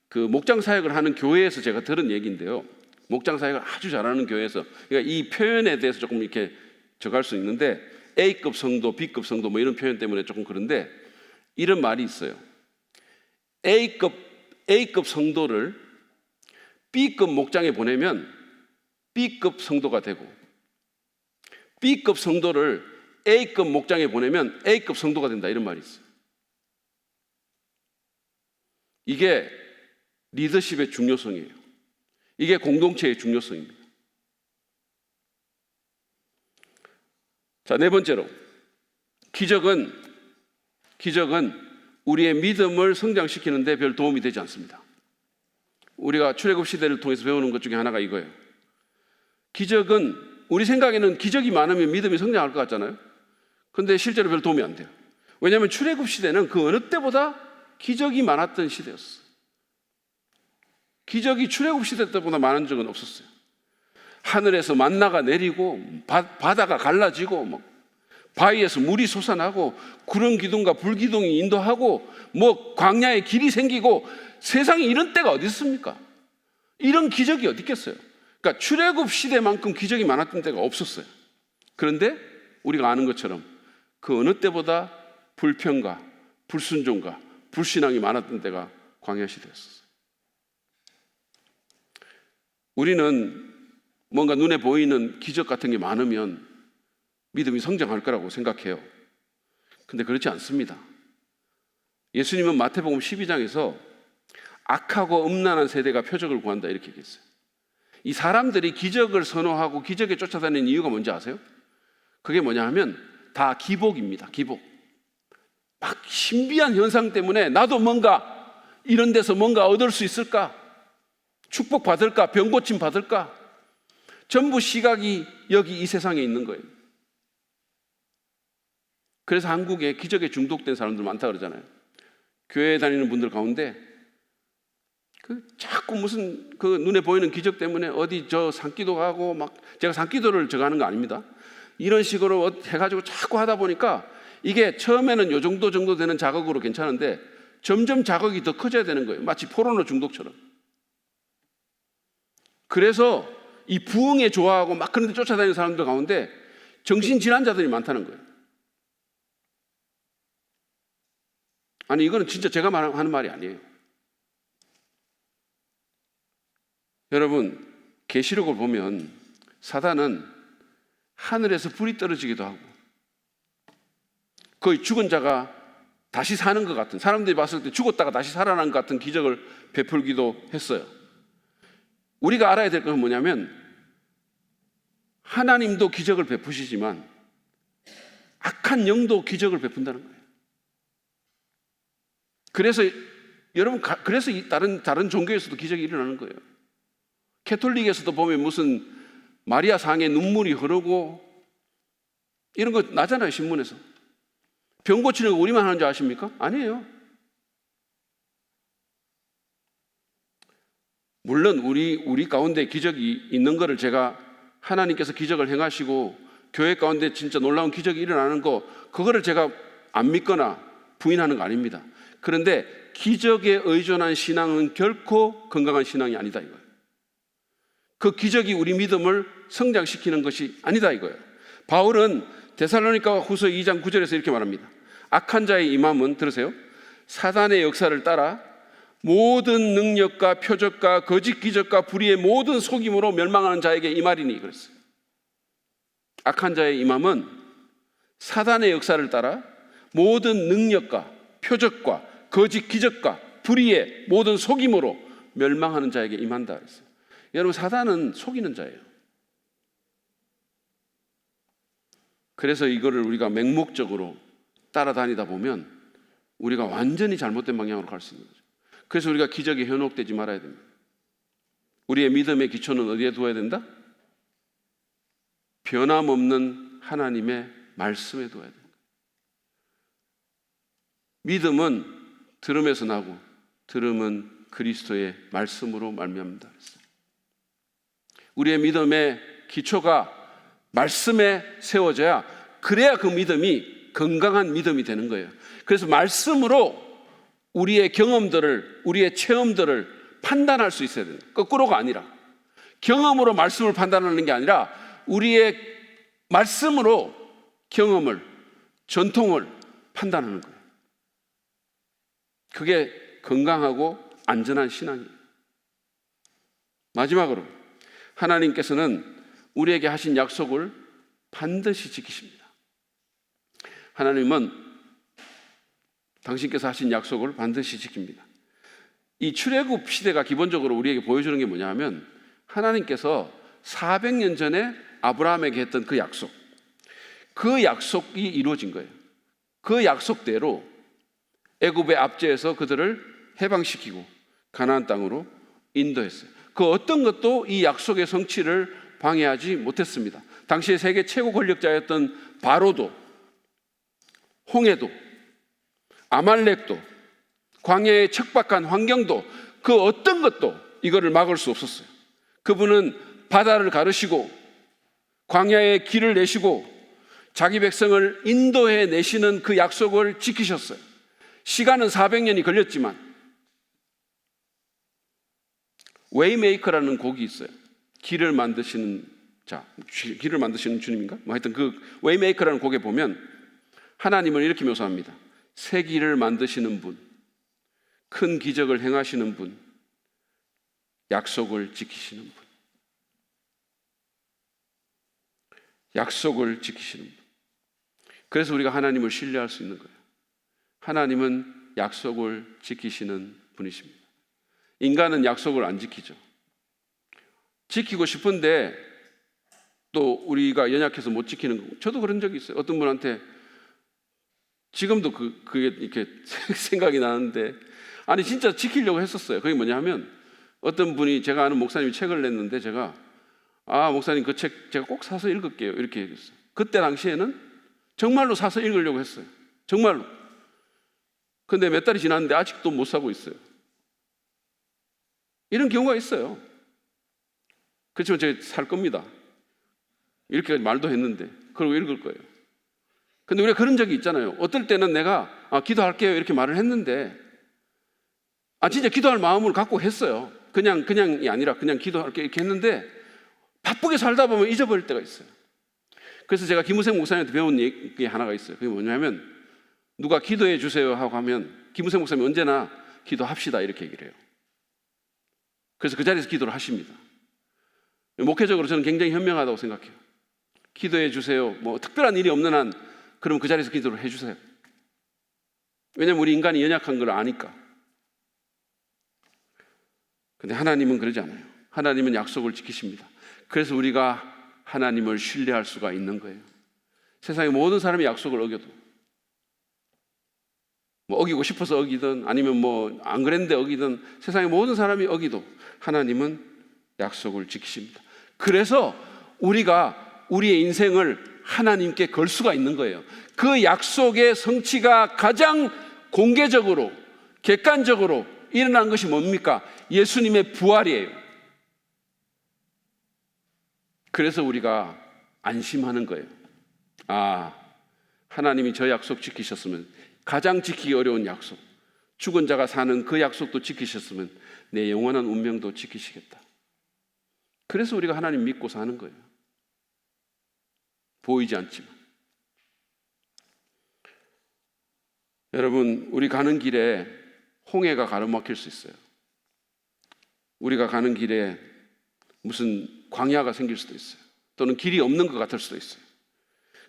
그 목장 사역을 하는 교회에서 제가 들은 얘기인데요. 목장 사역을 아주 잘하는 교회에서, 그러니까 이 표현에 대해서 조금 이렇게 적할 수 있는데 A급 성도, B급 성도 뭐 이런 표현 때문에 조금 그런데 이런 말이 있어요. A급 성도를 B급 목장에 보내면 B급 성도가 되고, B급 성도를 A급 목장에 보내면 A급 성도가 된다, 이런 말이 있어요. 이게 리더십의 중요성이에요. 이게 공동체의 중요성입니다. 자, 네 번째로, 기적은 우리의 믿음을 성장시키는 데 별 도움이 되지 않습니다. 우리가 출애굽 시대를 통해서 배우는 것 중에 하나가 이거예요. 기적은, 우리 생각에는 기적이 많으면 믿음이 성장할 것 같잖아요. 그런데 실제로 별 도움이 안 돼요. 왜냐하면 출애굽 시대는 그 어느 때보다 기적이 많았던 시대였어요. 기적이 출애굽 시대 때보다 많은 적은 없었어요. 하늘에서 만나가 내리고 바다가 갈라지고 뭐 바위에서 물이 솟아나고 구름 기둥과 불 기둥이 인도하고 뭐 광야에 길이 생기고, 세상에 이런 때가 어디 있습니까? 이런 기적이 어디 있겠어요? 그러니까 출애굽 시대만큼 기적이 많았던 때가 없었어요. 그런데 우리가 아는 것처럼 그 어느 때보다 불평과 불순종과 불신앙이 많았던 때가 광야 시대였어요. 우리는 뭔가 눈에 보이는 기적 같은 게 많으면 믿음이 성장할 거라고 생각해요. 근데 그렇지 않습니다. 예수님은 마태복음 12장에서 악하고 음란한 세대가 표적을 구한다, 이렇게 얘기했어요. 이 사람들이 기적을 선호하고 기적에 쫓아다니는 이유가 뭔지 아세요? 그게 뭐냐 하면 다 기복입니다. 기복. 막 신비한 현상 때문에 나도 뭔가 이런 데서 뭔가 얻을 수 있을까? 축복 받을까? 병 고침 받을까? 전부 시각이 여기 이 세상에 있는 거예요. 그래서 한국에 기적에 중독된 사람들 많다 그러잖아요. 교회에 다니는 분들 가운데 자꾸 무슨 눈에 보이는 기적 때문에 어디 저 산기도 가고, 막 제가 산기도를 저거 하는 거 아닙니다. 이런 식으로 해가지고 자꾸 하다 보니까 이게 처음에는 요 정도 되는 자극으로 괜찮은데 점점 자극이 더 커져야 되는 거예요. 마치 포르노 중독처럼. 그래서 이 부흥에 좋아하고 막 그런 데 쫓아다니는 사람들 가운데 정신질환자들이 많다는 거예요. 아니, 이거는 진짜 제가 하는 말이 아니에요. 여러분, 계시록을 보면 사단은 하늘에서 불이 떨어지기도 하고 거의 죽은 자가 다시 사는 것 같은, 사람들이 봤을 때 죽었다가 다시 살아난 것 같은 기적을 베풀기도 했어요. 우리가 알아야 될 것은 뭐냐면 하나님도 기적을 베푸시지만 악한 영도 기적을 베푼다는 거예요. 그래서 여러분, 그래서 다른 종교에서도 기적이 일어나는 거예요. 캐톨릭에서도 보면 무슨 마리아 상에 눈물이 흐르고 이런 거 나잖아요, 신문에서. 병 고치는 거 우리만 하는 줄 아십니까? 아니에요. 물론 우리 가운데 기적이 있는 것을 제가 하나님께서 기적을 행하시고 교회 가운데 진짜 놀라운 기적이 일어나는 거 그거를 제가 안 믿거나 부인하는 거 아닙니다. 그런데 기적에 의존한 신앙은 결코 건강한 신앙이 아니다 이거예요. 그 기적이 우리 믿음을 성장시키는 것이 아니다 이거예요. 바울은 데살로니가 후서 2장 9절에서 이렇게 말합니다. 악한 자의 임함은, 들으세요, 사단의 역사를 따라 모든 능력과 표적과 거짓 기적과 불의의 모든 속임으로 멸망하는 자에게 임하리니 그랬어요. 악한 자의 임함은 사단의 역사를 따라 모든 능력과 표적과 거짓 기적과 불의의 모든 속임으로 멸망하는 자에게 임한다 그랬어요. 여러분, 사단은 속이는 자예요. 그래서 이거를 우리가 맹목적으로 따라다니다 보면 우리가 완전히 잘못된 방향으로 갈 수 있는 거죠. 그래서 우리가 기적에 현혹되지 말아야 됩니다. 우리의 믿음의 기초는 어디에 두어야 된다? 변함없는 하나님의 말씀에 두어야 된다. 믿음은 들음에서 나고 들음은 그리스도의 말씀으로 말미암는다 그랬어요. 우리의 믿음의 기초가 말씀에 세워져야, 그래야 그 믿음이 건강한 믿음이 되는 거예요. 그래서 말씀으로 우리의 경험들을, 우리의 체험들을 판단할 수 있어야 됩니다. 거꾸로가 아니라, 경험으로 말씀을 판단하는 게 아니라 우리의 말씀으로 경험을, 전통을 판단하는 거예요. 그게 건강하고 안전한 신앙이에요. 마지막으로 하나님께서는 우리에게 하신 약속을 반드시 지키십니다. 하나님은 당신께서 하신 약속을 반드시 지킵니다. 이 출애굽 시대가 기본적으로 우리에게 보여주는 게 뭐냐면, 하나님께서 400년 전에 아브라함에게 했던 그 약속, 그 약속이 이루어진 거예요. 그 약속대로 애굽의 압제에서 그들을 해방시키고 가나안 땅으로 인도했어요. 그 어떤 것도 이 약속의 성취를 방해하지 못했습니다. 당시에 세계 최고 권력자였던 바로도, 홍해도, 아말렉도, 광야의 척박한 환경도, 그 어떤 것도 이거를 막을 수 없었어요. 그분은 바다를 가르시고 광야의 길을 내시고 자기 백성을 인도해 내시는 그 약속을 지키셨어요. 시간은 400년이 걸렸지만, 웨이메이커라는 곡이 있어요. 길을 만드시는 자, 길을 만드시는 주님인가? 하여튼 그 웨이메이커라는 곡에 보면 하나님을 이렇게 묘사합니다. 새 길을 만드시는 분, 큰 기적을 행하시는 분, 약속을 지키시는 분. 약속을 지키시는 분. 그래서 우리가 하나님을 신뢰할 수 있는 거예요. 하나님은 약속을 지키시는 분이십니다. 인간은 약속을 안 지키죠. 지키고 싶은데 또 우리가 연약해서 못 지키는 거. 저도 그런 적이 있어요. 어떤 분한테 지금도 그게 이렇게 생각이 나는데, 아니 진짜 지키려고 했었어요. 그게 뭐냐면, 어떤 분이, 제가 아는 목사님이 책을 냈는데 제가 목사님 그 책 제가 꼭 사서 읽을게요 이렇게 얘기했어요. 그때 당시에는 정말로 사서 읽으려고 했어요. 정말로. 근데 몇 달이 지났는데 아직도 못 사고 있어요. 이런 경우가 있어요. 그렇지만 제가 살 겁니다. 이렇게 말도 했는데 그러고 읽을 거예요. 근데 우리가 그런 적이 있잖아요. 어떨 때는 내가 기도할게요 이렇게 말을 했는데 진짜 기도할 마음을 갖고 했어요. 그냥이 아니라 그냥 기도할게 이렇게 했는데 바쁘게 살다 보면 잊어버릴 때가 있어요. 그래서 제가 김우생 목사님한테 배운 얘기 하나가 있어요. 그게 뭐냐면, 누가 기도해 주세요 하고 하면 김우생 목사님이 언제나 기도합시다 이렇게 얘기를 해요. 그래서 그 자리에서 기도를 하십니다. 목회적으로 저는 굉장히 현명하다고 생각해요. 기도해 주세요. 뭐 특별한 일이 없는 한 그러면 그 자리에서 기도를 해 주세요. 왜냐하면 우리 인간이 연약한 걸 아니까. 근데 하나님은 그러지 않아요. 하나님은 약속을 지키십니다. 그래서 우리가 하나님을 신뢰할 수가 있는 거예요. 세상의 모든 사람이 약속을 어겨도, 뭐 어기고 싶어서 어기든 아니면 뭐 안 그랬는데 어기든, 세상의 모든 사람이 어기도 하나님은 약속을 지키십니다. 그래서 우리가 우리의 인생을 하나님께 걸 수가 있는 거예요. 그 약속의 성취가 가장 공개적으로, 객관적으로 일어난 것이 뭡니까? 예수님의 부활이에요. 그래서 우리가 안심하는 거예요. 아, 하나님이 저 약속 지키셨으면, 가장 지키기 어려운 약속, 죽은 자가 사는 그 약속도 지키셨으면 내 영원한 운명도 지키시겠다. 그래서 우리가 하나님 믿고 사는 거예요. 보이지 않지만. 여러분, 우리 가는 길에 홍해가 가로막힐 수 있어요. 우리가 가는 길에 무슨 광야가 생길 수도 있어요. 또는 길이 없는 것 같을 수도 있어요.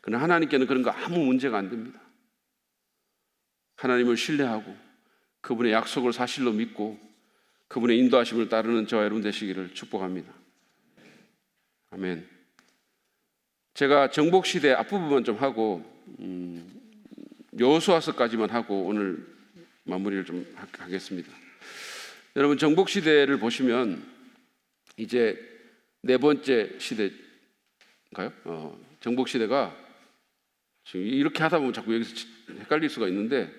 그러나 하나님께는 그런 거 아무 문제가 안 됩니다. 하나님을 신뢰하고 그분의 약속을 사실로 믿고 그분의 인도하심을 따르는 저와 여러분 되시기를 축복합니다. 아멘. 제가 정복시대 앞부분만 좀 하고 여호수아서까지만 하고 오늘 마무리를 좀 하겠습니다. 여러분, 정복시대를 보시면 이제 네 번째 시대인가요? 정복시대가 지금 이렇게 하다 보면 자꾸 여기서 헷갈릴 수가 있는데,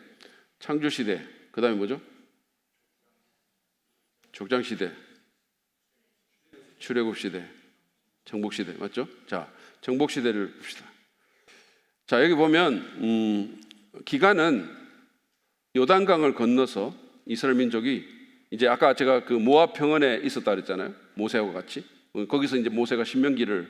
창조시대, 그 다음에 뭐죠? 족장시대, 출애굽시대, 정복시대, 맞죠? 자, 정복시대를 봅시다. 자, 여기 보면 기간은 요단강을 건너서 이스라엘 민족이 이제 아까 제가 그 모압 평원에 있었다 그랬잖아요. 모세하고 같이. 거기서 이제 모세가 신명기를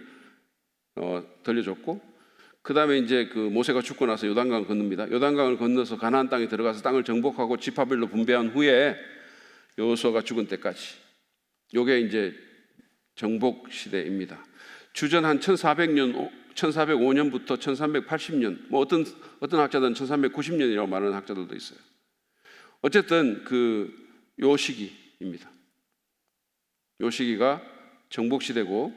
들려줬고, 그 다음에 이제 그 모세가 죽고 나서 요단강을 건넙니다. 요단강을 건너서 가나안 땅에 들어가서 땅을 정복하고 지파별로 분배한 후에 여호수아가 죽은 때까지, 요게 이제 정복 시대입니다. 주전 한 1405년부터 1380년, 뭐 어떤 학자들은 1390년이라고 말하는 학자들도 있어요. 어쨌든 요 시기입니다. 요 시기가 정복 시대고,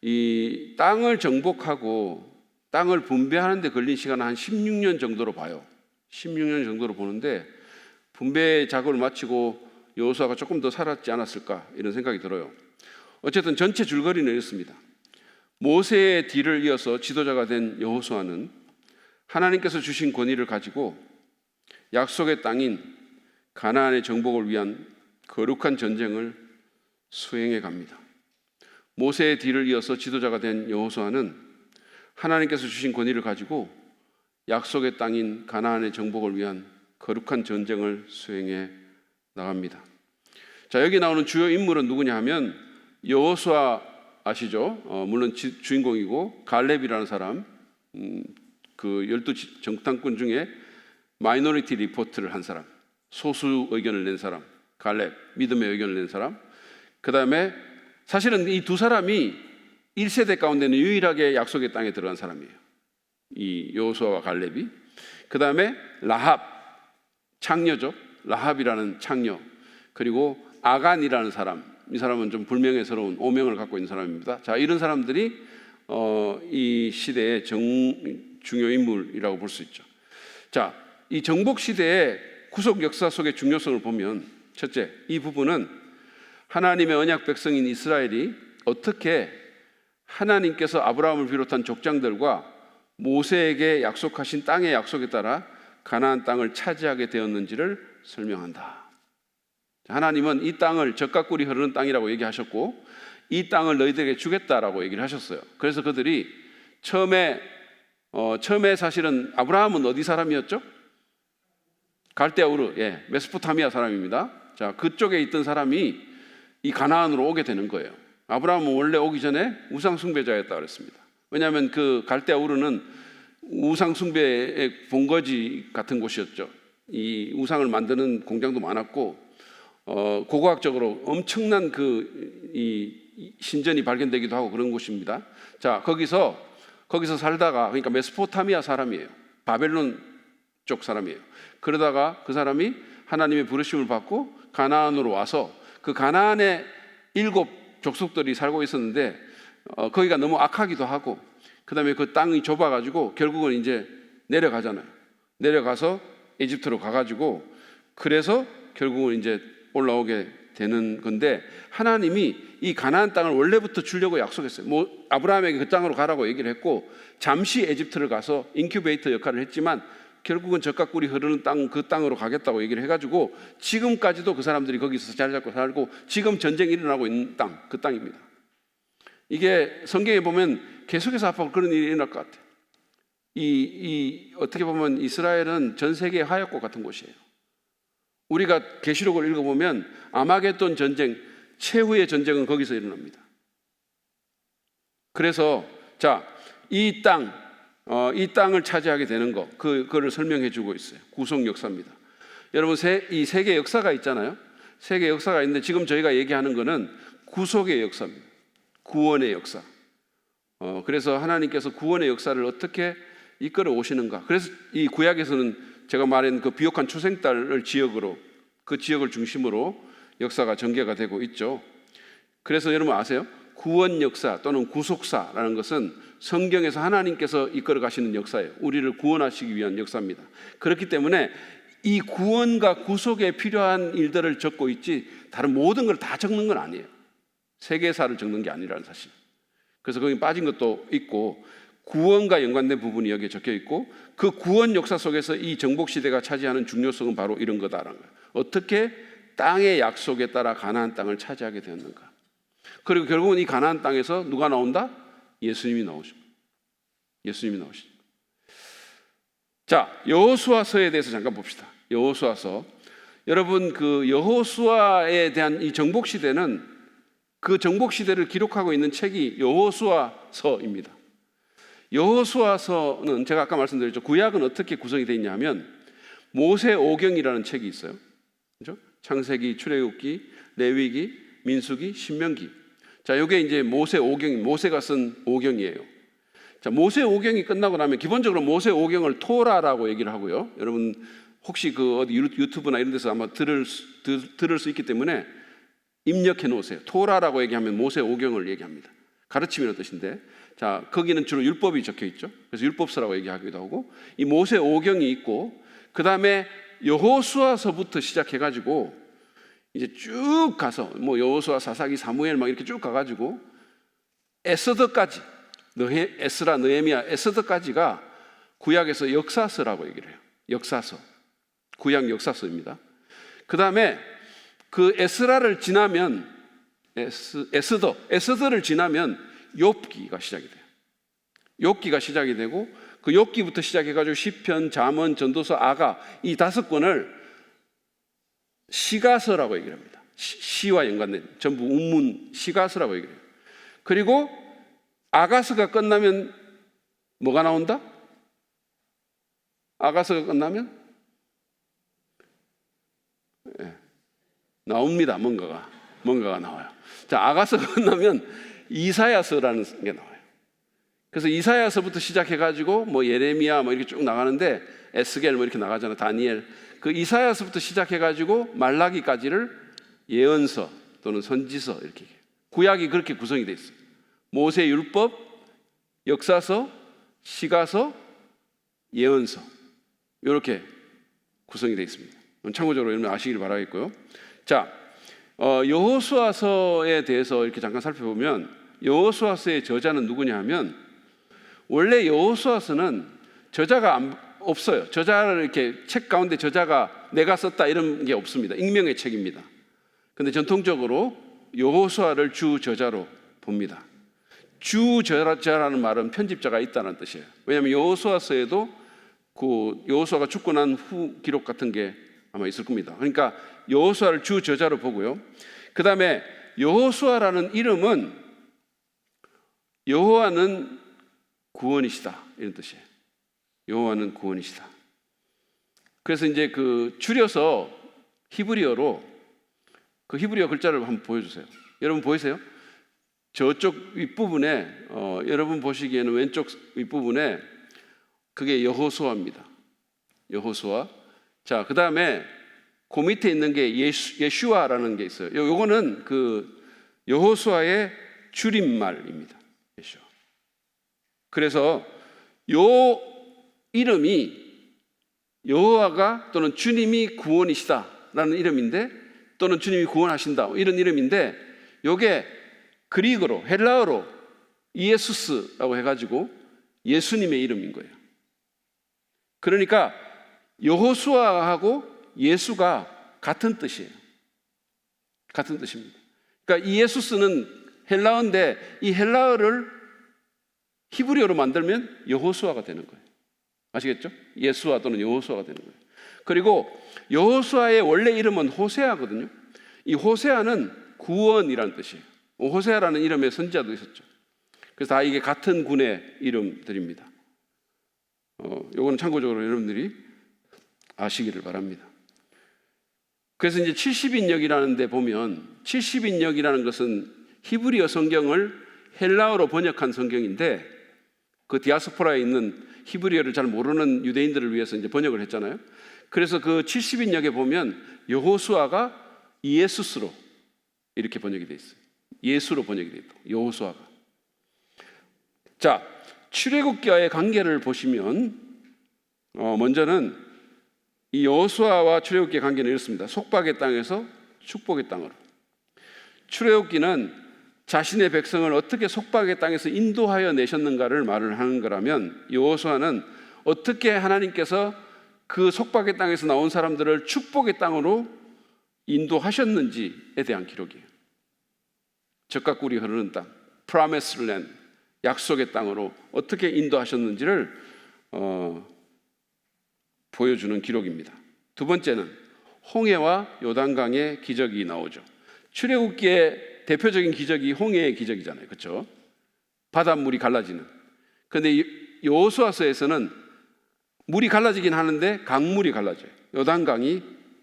이 땅을 정복하고 땅을 분배하는 데 걸린 시간은 한 16년 정도로 봐요. 16년 정도로 보는데, 분배 작업을 마치고 여호수아가 조금 더 살았지 않았을까 이런 생각이 들어요. 어쨌든 전체 줄거리는 이렇습니다. 모세의 뒤를 이어서 지도자가 된 여호수아는 하나님께서 주신 권위를 가지고 약속의 땅인 가나안의 정복을 위한 거룩한 전쟁을 수행해 갑니다. 모세의 뒤를 이어서 지도자가 된 여호수아는 하나님께서 주신 권위를 가지고 약속의 땅인 가나안의 정복을 위한 거룩한 전쟁을 수행해 나갑니다. 자, 여기 나오는 주요 인물은 누구냐 하면 여호수아 아시죠? 물론 주인공이고, 갈렙이라는 사람, 그 12 정탐꾼 중에 마이너리티 리포트를 한 사람, 소수 의견을 낸 사람, 갈렙, 믿음의 의견을 낸 사람. 그 다음에 사실은 이 두 사람이 1세대 가운데는 유일하게 약속의 땅에 들어간 사람이에요. 이 여호수아와 갈렙이. 그 다음에 라합, 창녀죠. 라합이라는 창녀. 그리고 아간이라는 사람. 이 사람은 좀 불명예스러운 오명을 갖고 있는 사람입니다. 자, 이런 사람들이 이 시대의 중요 인물이라고 볼 수 있죠. 자, 이 정복 시대의 구속 역사 속의 중요성을 보면, 첫째, 이 부분은 하나님의 언약 백성인 이스라엘이 어떻게 하나님께서 아브라함을 비롯한 족장들과 모세에게 약속하신 땅의 약속에 따라 가나안 땅을 차지하게 되었는지를 설명한다. 하나님은 이 땅을 젖과 꿀이 흐르는 땅이라고 얘기하셨고, 이 땅을 너희들에게 주겠다라고 얘기를 하셨어요. 그래서 그들이 처음에 사실은 아브라함은 어디 사람이었죠? 갈대아 우르, 메소포타미아 사람입니다. 자, 그쪽에 있던 사람이 이 가나안으로 오게 되는 거예요. 아브라함은 원래 오기 전에 우상 숭배자였다 그랬습니다. 왜냐하면 그 갈대아 우르는 우상 숭배의 본거지 같은 곳이었죠. 이 우상을 만드는 공장도 많았고, 고고학적으로 엄청난 이 신전이 발견되기도 하고 그런 곳입니다. 자, 거기서 살다가, 그러니까 메소포타미아 사람이에요. 바벨론 쪽 사람이에요. 그러다가 그 사람이 하나님의 부르심을 받고 가나안으로 와서, 그 가나안에 7 족속들이 살고 있었는데 거기가 너무 악하기도 하고, 그 다음에 그 땅이 좁아가지고 결국은 이제 내려가잖아요. 내려가서 이집트로 가가지고, 그래서 결국은 이제 올라오게 되는 건데, 하나님이 이 가나안 땅을 원래부터 주려고 약속했어요. 아브라함에게 그 땅으로 가라고 얘기를 했고, 잠시 이집트를 가서 인큐베이터 역할을 했지만 결국은 젖과 꿀이 흐르는 땅, 그 땅으로 가겠다고 얘기를 해가지고 지금까지도 그 사람들이 거기서 자리 잡고 살고 지금 전쟁이 일어나고 있는 땅, 그 땅입니다. 이게 성경에 보면 계속해서 앞으로 그런 일이 일어날 것 같아요. 어떻게 보면 이스라엘은 전 세계의 화약고 같은 곳이에요. 우리가 계시록을 읽어보면 아마겟돈 전쟁, 최후의 전쟁은 거기서 일어납니다. 그래서 자, 이 땅을 차지하게 되는 것, 그거를 설명해 주고 있어요. 구속 역사입니다. 여러분, 이 세계 역사가 있잖아요. 세계 역사가 있는데 지금 저희가 얘기하는 거는 구속의 역사입니다. 구원의 역사. 그래서 하나님께서 구원의 역사를 어떻게 이끌어 오시는가. 그래서 이 구약에서는 제가 말한 그 비옥한 초생딸을 지역으로, 그 지역을 중심으로 역사가 전개가 되고 있죠. 그래서 여러분 아세요? 구원 역사 또는 구속사라는 것은 성경에서 하나님께서 이끌어 가시는 역사예요. 우리를 구원하시기 위한 역사입니다. 그렇기 때문에 이 구원과 구속에 필요한 일들을 적고 있지 다른 모든 걸 다 적는 건 아니에요. 세계사를 적는 게 아니라는 사실. 그래서 거기 빠진 것도 있고 구원과 연관된 부분이 여기에 적혀 있고 그 구원 역사 속에서 이 정복 시대가 차지하는 중요성은 바로 이런 거다라는 거예요. 어떻게 땅의 약속에 따라 가나안 땅을 차지하게 되었는가. 그리고 결국은 이 가나안 땅에서 누가 나온다? 예수님이 나오십니다. 예수님이 나오십니다. 자, 여호수아서에 대해서 잠깐 봅시다. 여호수아서. 여러분, 그 여호수아에 대한 이 정복 시대는 그 정복 시대를 기록하고 있는 책이 여호수아서입니다. 여호수아서는 제가 아까 말씀드렸죠. 구약은 어떻게 구성이 되어 있냐면 모세오경이라는 책이 있어요. 그렇죠? 창세기, 출애굽기, 레위기, 민수기, 신명기. 자, 이게 이제 모세오경, 모세가 쓴 오경이에요. 자, 모세오경이 끝나고 나면 기본적으로 모세오경을 토라라고 얘기를 하고요. 여러분 혹시 그 어디 유튜브나 이런 데서 아마 들을 수 있기 때문에 입력해 놓으세요. 토라라고 얘기하면 모세오경을 얘기합니다. 가르침이라는 뜻인데, 자, 거기는 주로 율법이 적혀 있죠. 그래서 율법서라고 얘기하기도 하고, 이 모세오경이 있고, 그 다음에 여호수아서부터 시작해가지고 이제 쭉 가서 뭐 여호수아, 사사기, 사무엘 막 이렇게 쭉 가가지고 에스더까지, 에스라, 느헤미야, 에스더까지가 구약에서 역사서라고 얘기를 해요. 역사서, 구약 역사서입니다. 그 다음에 그 에스라를 지나면 에스더를 지나면 욥기가 시작이 돼요. 욥기가 시작이 되고 그 욥기부터 시작해가지고 시편, 잠언, 전도서, 아가 이 5권을 시가서라고 얘기를 합니다. 시와 연관된 전부 운문 시가서라고 얘기를 해요. 그리고 아가서가 끝나면 뭐가 나온다? 아가서가 끝나면 나옵니다. 뭔가가 나와요. 자, 아가서가 끝나면 이사야서라는 게 나와요. 그래서 이사야서부터 시작해가지고 뭐 예레미야 뭐 이렇게 쭉 나가는데 에스겔 뭐 이렇게 나가잖아. 다니엘. 그 이사야서부터 시작해가지고 말라기까지를 예언서 또는 선지서 이렇게 구약이 그렇게 구성이 돼 있어요. 모세 율법, 역사서, 시가서, 예언서 이렇게 구성이 돼 있습니다. 참고적으로 여러분 아시길 바라겠고요. 자, 여호수아서에 대해서 이렇게 잠깐 살펴보면 여호수아서의 저자는 누구냐 하면 원래 여호수아서는 저자가 없어요. 저자를 이렇게 책 가운데 저자가 내가 썼다 이런 게 없습니다. 익명의 책입니다. 근데 전통적으로 여호수아를 주 저자로 봅니다. 주 저자라는 말은 편집자가 있다는 뜻이에요. 왜냐하면 여호수아서에도 그 여호수아가 죽고 난 후 기록 같은 게 아마 있을 겁니다. 그러니까 여호수아를 주 저자로 보고요. 그 다음에 여호수아라는 이름은 여호와는 구원이시다 이런 뜻이에요. 여호와는 구원이시다. 그래서 이제 그 줄여서 히브리어로 그 히브리어 글자를 한번 보여주세요. 여러분 보이세요? 저쪽 윗부분에 여러분 보시기에는 왼쪽 윗부분에 그게 여호수아입니다. 여호수아. 자, 그 다음에 그 밑에 있는 게 예슈아라는 게 있어요. 요거는 그 여호수아의 줄임말입니다. 예슈아. 그래서 요 이름이 여호와가 또는 주님이 구원이시다라는 이름인데 또는 주님이 구원하신다 이런 이름인데 요게 그리그로 헬라어로 이에수스라고 해가지고 예수님의 이름인 거예요. 그러니까 여호수아하고 예수가 같은 뜻이에요. 같은 뜻입니다. 그러니까 이 예수스는 헬라어인데 이 헬라어를 히브리어로 만들면 여호수아가 되는 거예요. 아시겠죠? 예수아 또는 여호수아가 되는 거예요. 그리고 여호수아의 원래 이름은 호세아거든요. 이 호세아는 구원이라는 뜻이에요. 호세아라는 이름의 선지자도 있었죠. 그래서 다 이게 같은 군의 이름들입니다. 요거는 참고적으로 여러분들이 아시기를 바랍니다. 그래서 이제 70인역이라는 데 보면 70인역이라는 것은 히브리어 성경을 헬라어로 번역한 성경인데 그 디아스포라에 있는 히브리어를 잘 모르는 유대인들을 위해서 이제 번역을 했잖아요. 그래서 그 70인역에 보면 여호수아가 이에수스로 이렇게 번역이 되어 있어요. 예수로 번역이 되어 있다. 여호수아가. 자, 출애굽기와의 관계를 보시면 먼저는 이 여호수아와 출애굽기의 관계는 이렇습니다. 속박의 땅에서 축복의 땅으로. 출애굽기는 자신의 백성을 어떻게 속박의 땅에서 인도하여 내셨는가를 말을 하는 거라면 여호수아는 어떻게 하나님께서 그 속박의 땅에서 나온 사람들을 축복의 땅으로 인도하셨는지에 대한 기록이에요. 젖과 꿀이 흐르는 땅, Promised Land, 약속의 땅으로 어떻게 인도하셨는지를 보여주는 기록입니다. 두 번째는 홍해와 요단강의 기적이 나오죠. 출애굽기의 대표적인 기적이 홍해의 기적이잖아요. 그렇죠? 바닷물이 갈라지는. 그런데 여호수아서에서는 물이 갈라지긴 하는데 강물이 갈라져요. 요단강이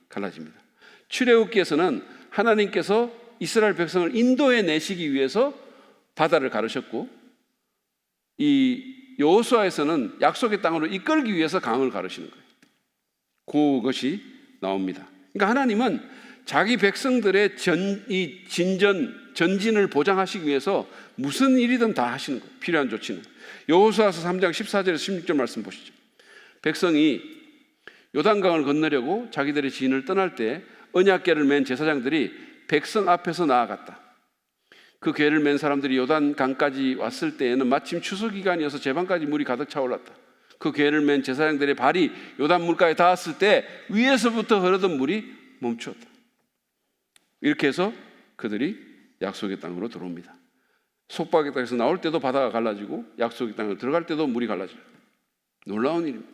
갈라집니다. 출애굽기에서는 하나님께서 이스라엘 백성을 인도해 내시기 위해서 바다를 가르셨고, 이 여호수아에서는 약속의 땅으로 이끌기 위해서 강을 가르시는 거예요. 그것이 나옵니다. 그러니까 하나님은 자기 백성들의 전진을 보장하시기 위해서 무슨 일이든 다 하시는 거예요. 필요한 조치는. 여호수아서 3장 14절에서 16절 말씀 보시죠. 백성이 요단강을 건너려고 자기들의 진을 떠날 때 언약궤를 맨 제사장들이 백성 앞에서 나아갔다. 그 궤를 맨 사람들이 요단강까지 왔을 때에는 마침 추수 기간이어서 제방까지 물이 가득 차올랐다. 그 궤를 맨 제사장들의 발이 요단 물가에 닿았을 때 위에서부터 흐르던 물이 멈추었다. 이렇게 해서 그들이 약속의 땅으로 들어옵니다. 속박의 땅에서 나올 때도 바다가 갈라지고 약속의 땅으로 들어갈 때도 물이 갈라져요. 놀라운 일입니다.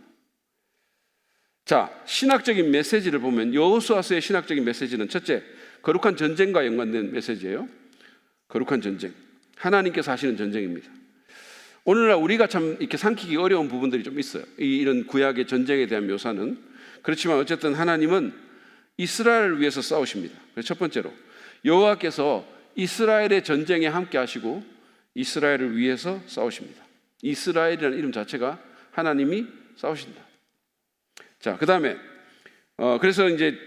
자, 신학적인 메시지를 보면 여호수아서의 신학적인 메시지는 첫째, 거룩한 전쟁과 연관된 메시지예요. 거룩한 전쟁, 하나님께서 하시는 전쟁입니다. 오늘날 우리가 참 이렇게 삼키기 어려운 부분들이 좀 있어요. 이런 구약의 전쟁에 대한 묘사는. 그렇지만 어쨌든 하나님은 이스라엘을 위해서 싸우십니다. 그래서 첫 번째로 여호와께서 이스라엘의 전쟁에 함께 하시고 이스라엘을 위해서 싸우십니다. 이스라엘이라는 이름 자체가 하나님이 싸우신다. 자, 그 다음에 그래서 이제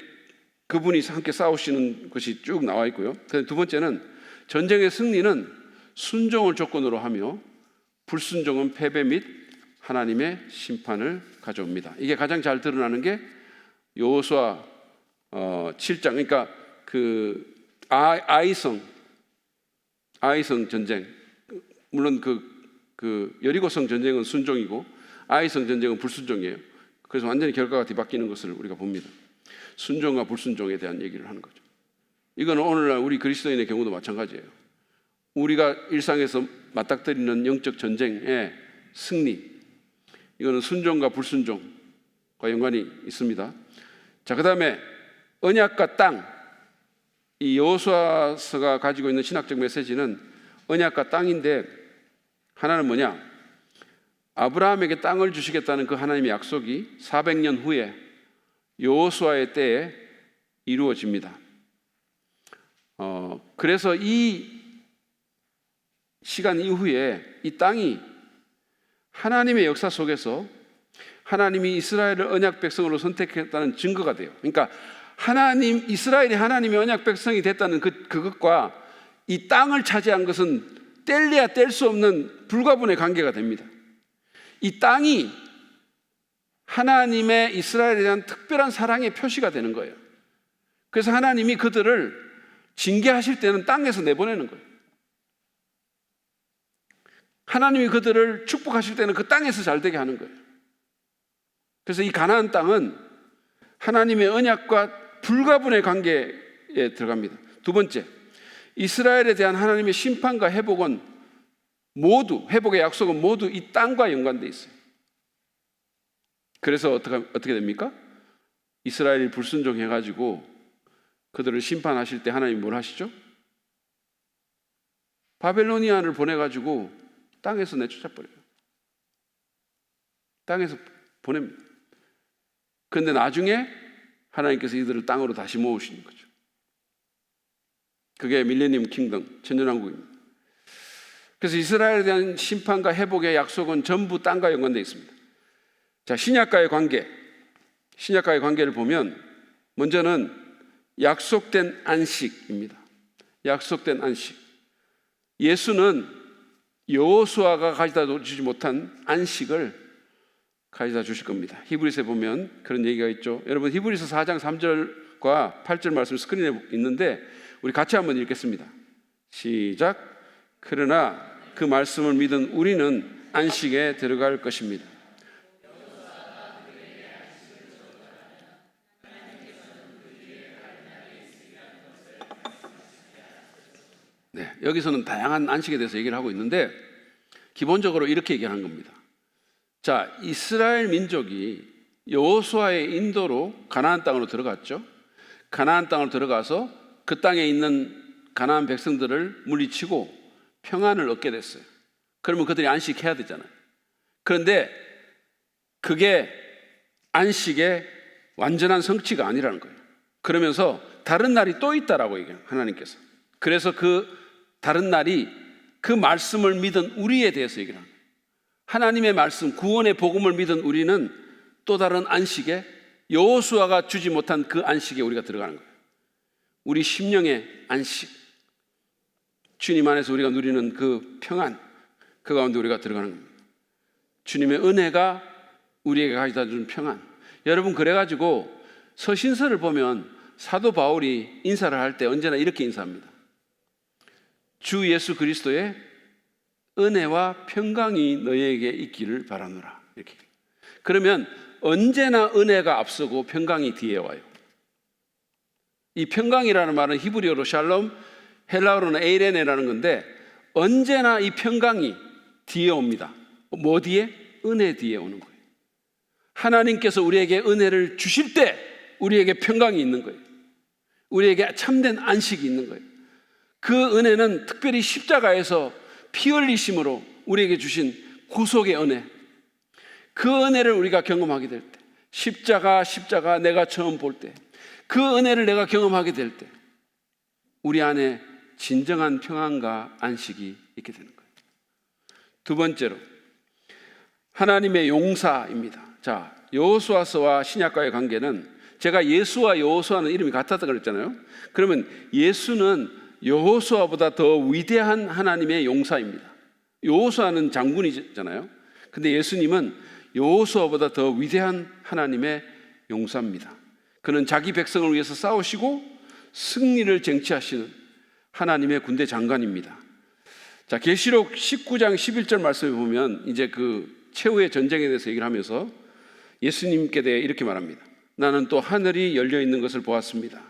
그분이 함께 싸우시는 것이 쭉 나와 있고요. 두 번째는 전쟁의 승리는 순종을 조건으로 하며 불순종은 패배 및 하나님의 심판을 가져옵니다. 이게 가장 잘 드러나는 게 여호수아 7장, 그러니까 그 아이성 전쟁. 물론 그 여리고성 전쟁은 순종이고 아이성 전쟁은 불순종이에요. 그래서 완전히 결과가 뒤바뀌는 것을 우리가 봅니다. 순종과 불순종에 대한 얘기를 하는 거죠. 이건 오늘날 우리 그리스도인의 경우도 마찬가지예요. 우리가 일상에서 맞닥뜨리는 영적 전쟁의 승리, 이거는 순종과 불순종과 연관이 있습니다. 자, 그 다음에 언약과 땅, 이 여호수아서가 가지고 있는 신학적 메시지는 언약과 땅인데 하나는 뭐냐? 아브라함에게 땅을 주시겠다는 그 하나님의 약속이 400년 후에 여호수아의 때에 이루어집니다. 그래서 이 시간 이후에 이 땅이 하나님의 역사 속에서 하나님이 이스라엘을 언약 백성으로 선택했다는 증거가 돼요. 그러니까 이스라엘이 하나님의 언약 백성이 됐다는 그것과 이 땅을 차지한 것은 뗄래야 뗄 수 없는 불가분의 관계가 됩니다. 이 땅이 하나님의 이스라엘에 대한 특별한 사랑의 표시가 되는 거예요. 그래서 하나님이 그들을 징계하실 때는 땅에서 내보내는 거예요. 하나님이 그들을 축복하실 때는 그 땅에서 잘 되게 하는 거예요. 그래서 이 가나안 땅은 하나님의 언약과 불가분의 관계에 들어갑니다. 두 번째, 이스라엘에 대한 하나님의 심판과 회복은 모두, 회복의 약속은 모두 이 땅과 연관되어 있어요. 그래서 어떻게 됩니까? 이스라엘이 불순종해가지고 그들을 심판하실 때 하나님이 뭘 하시죠? 바벨로니아를 보내가지고 땅에서 내쫓아버려요. 땅에서 보냅니다. 그런데 나중에 하나님께서 이들을 땅으로 다시 모으시는 거죠. 그게 밀레니엄 킹덤, 천년왕국입니다. 그래서 이스라엘에 대한 심판과 회복의 약속은 전부 땅과 연관되어 있습니다. 자, 신약과의 관계를 보면 먼저는 약속된 안식입니다. 약속된 안식. 예수는 여호수아가 가져다 주지 못한 안식을 가져다 주실 겁니다. 히브리서에 보면 그런 얘기가 있죠. 여러분, 히브리서 4장 3절과 8절 말씀 스크린에 있는데 우리 같이 한번 읽겠습니다. 시작. 그러나 그 말씀을 믿은 우리는 안식에 들어갈 것입니다. 네, 여기서는 다양한 안식에 대해서 얘기를 하고 있는데 기본적으로 이렇게 얘기하는 겁니다. 자, 이스라엘 민족이 여호수아의 인도로 가나안 땅으로 들어갔죠. 가나안 땅으로 들어가서 그 땅에 있는 가나안 백성들을 물리치고 평안을 얻게 됐어요. 그러면 그들이 안식해야 되잖아요. 그런데 그게 안식의 완전한 성취가 아니라는 거예요. 그러면서 다른 날이 또 있다라고 얘기해요, 하나님께서. 그래서 그 다른 날이 그 말씀을 믿은 우리에 대해서 얘기를 합니다. 하나님의 말씀, 구원의 복음을 믿은 우리는 또 다른 안식에, 여호수아가 주지 못한 그 안식에 우리가 들어가는 거예요. 우리 심령의 안식, 주님 안에서 우리가 누리는 그 평안, 그 가운데 우리가 들어가는 겁니다. 주님의 은혜가 우리에게 가져다 준 평안. 여러분, 그래가지고 서신서를 보면 사도 바울이 인사를 할 때 언제나 이렇게 인사합니다. 주 예수 그리스도의 은혜와 평강이 너희에게 있기를 바라노라. 이렇게. 그러면 언제나 은혜가 앞서고 평강이 뒤에 와요. 이 평강이라는 말은 히브리어로 샬롬, 헬라어로는 에이레네라는 건데 언제나 이 평강이 뒤에 옵니다. 뭐 뒤에? 은혜 뒤에 오는 거예요. 하나님께서 우리에게 은혜를 주실 때 우리에게 평강이 있는 거예요. 우리에게 참된 안식이 있는 거예요. 그 은혜는 특별히 십자가에서 피 흘리심으로 우리에게 주신 구속의 은혜, 그 은혜를 우리가 경험하게 될 때, 십자가 내가 처음 볼 때, 그 은혜를 내가 경험하게 될 때 우리 안에 진정한 평안과 안식이 있게 되는 거예요. 두 번째로 하나님의 용사입니다. 자, 여호수아서와 신약과의 관계는, 제가 예수와 여호수아는 이름이 같았다 그랬잖아요. 그러면 예수는 여호수아보다 더 위대한 하나님의 용사입니다. 여호수아는 장군이잖아요. 근데 예수님은 여호수아보다 더 위대한 하나님의 용사입니다. 그는 자기 백성을 위해서 싸우시고 승리를 쟁취하시는 하나님의 군대 장관입니다. 자, 계시록 19장 11절 말씀에 보면 이제 그 최후의 전쟁에 대해서 얘기를 하면서 예수님께 대해 이렇게 말합니다. 나는 또 하늘이 열려 있는 것을 보았습니다.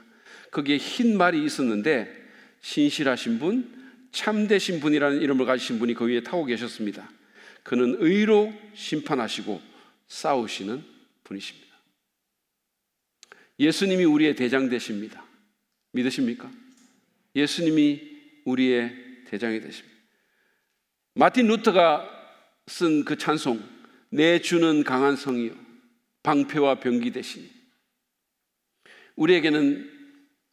거기에 흰 말이 있었는데 신실하신 분, 참되신 분이라는 이름을 가지신 분이 그 위에 타고 계셨습니다. 그는 의로 심판하시고 싸우시는 분이십니다. 예수님이 우리의 대장 되십니다. 믿으십니까? 예수님이 우리의 대장이 되십니다. 마틴 루터가 쓴 그 찬송, 내 주는 강한 성이요 방패와 병기 되시니, 우리에게는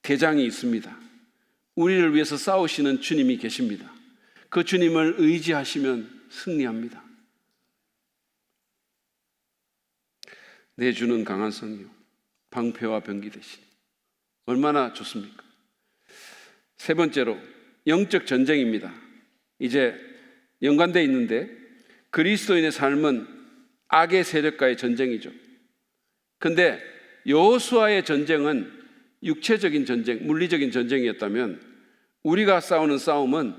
대장이 있습니다. 우리를 위해서 싸우시는 주님이 계십니다. 그 주님을 의지하시면 승리합니다. 내 주는 강한 성이요 방패와 병기 되시니, 얼마나 좋습니까? 세 번째로 영적 전쟁입니다. 이제 연관되어 있는데 그리스도인의 삶은 악의 세력과의 전쟁이죠. 그런데 여호수아의 전쟁은 육체적인 전쟁, 물리적인 전쟁이었다면 우리가 싸우는 싸움은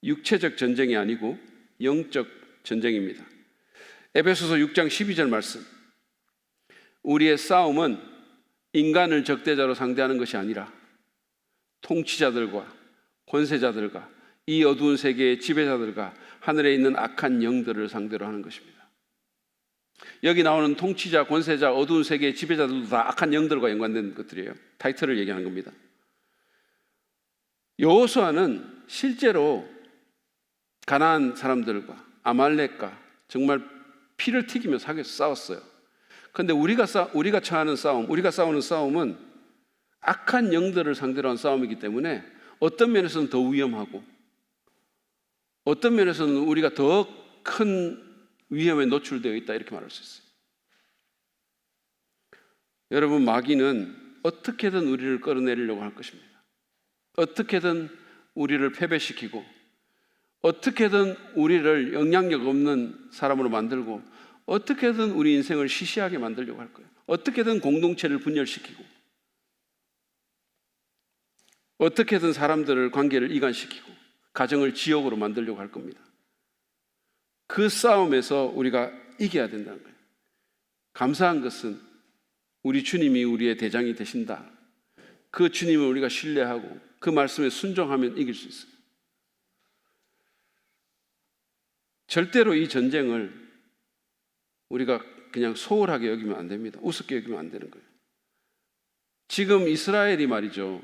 육체적 전쟁이 아니고 영적 전쟁입니다. 에베소서 6장 12절 말씀, 우리의 싸움은 인간을 적대자로 상대하는 것이 아니라 통치자들과 권세자들과 이 어두운 세계의 지배자들과 하늘에 있는 악한 영들을 상대로 하는 것입니다. 여기 나오는 통치자, 권세자, 어두운 세계의 지배자들도 다 악한 영들과 연관된 것들이에요. 타이틀을 얘기하는 겁니다. 여호수아는 실제로 가나안 사람들과 아말렉과 정말 피를 튀기며 싸웠어요. 그런데 우리가 처하는 싸움, 우리가 싸우는 싸움은 악한 영들을 상대로 한 싸움이기 때문에 어떤 면에서는 더 위험하고 어떤 면에서는 우리가 더 큰 위험에 노출되어 있다, 이렇게 말할 수 있어요. 여러분, 마귀는 어떻게든 우리를 끌어내리려고 할 것입니다. 어떻게든 우리를 패배시키고 어떻게든 우리를 영향력 없는 사람으로 만들고 어떻게든 우리 인생을 시시하게 만들려고 할 거예요. 어떻게든 공동체를 분열시키고 어떻게든 사람들을 관계를 이간시키고 가정을 지옥으로 만들려고 할 겁니다. 그 싸움에서 우리가 이겨야 된다는 거예요. 감사한 것은 우리 주님이 우리의 대장이 되신다. 그 주님을 우리가 신뢰하고 그 말씀에 순종하면 이길 수 있어요. 절대로 이 전쟁을 우리가 그냥 소홀하게 여기면 안 됩니다. 우습게 여기면 안 되는 거예요. 지금 이스라엘이 말이죠,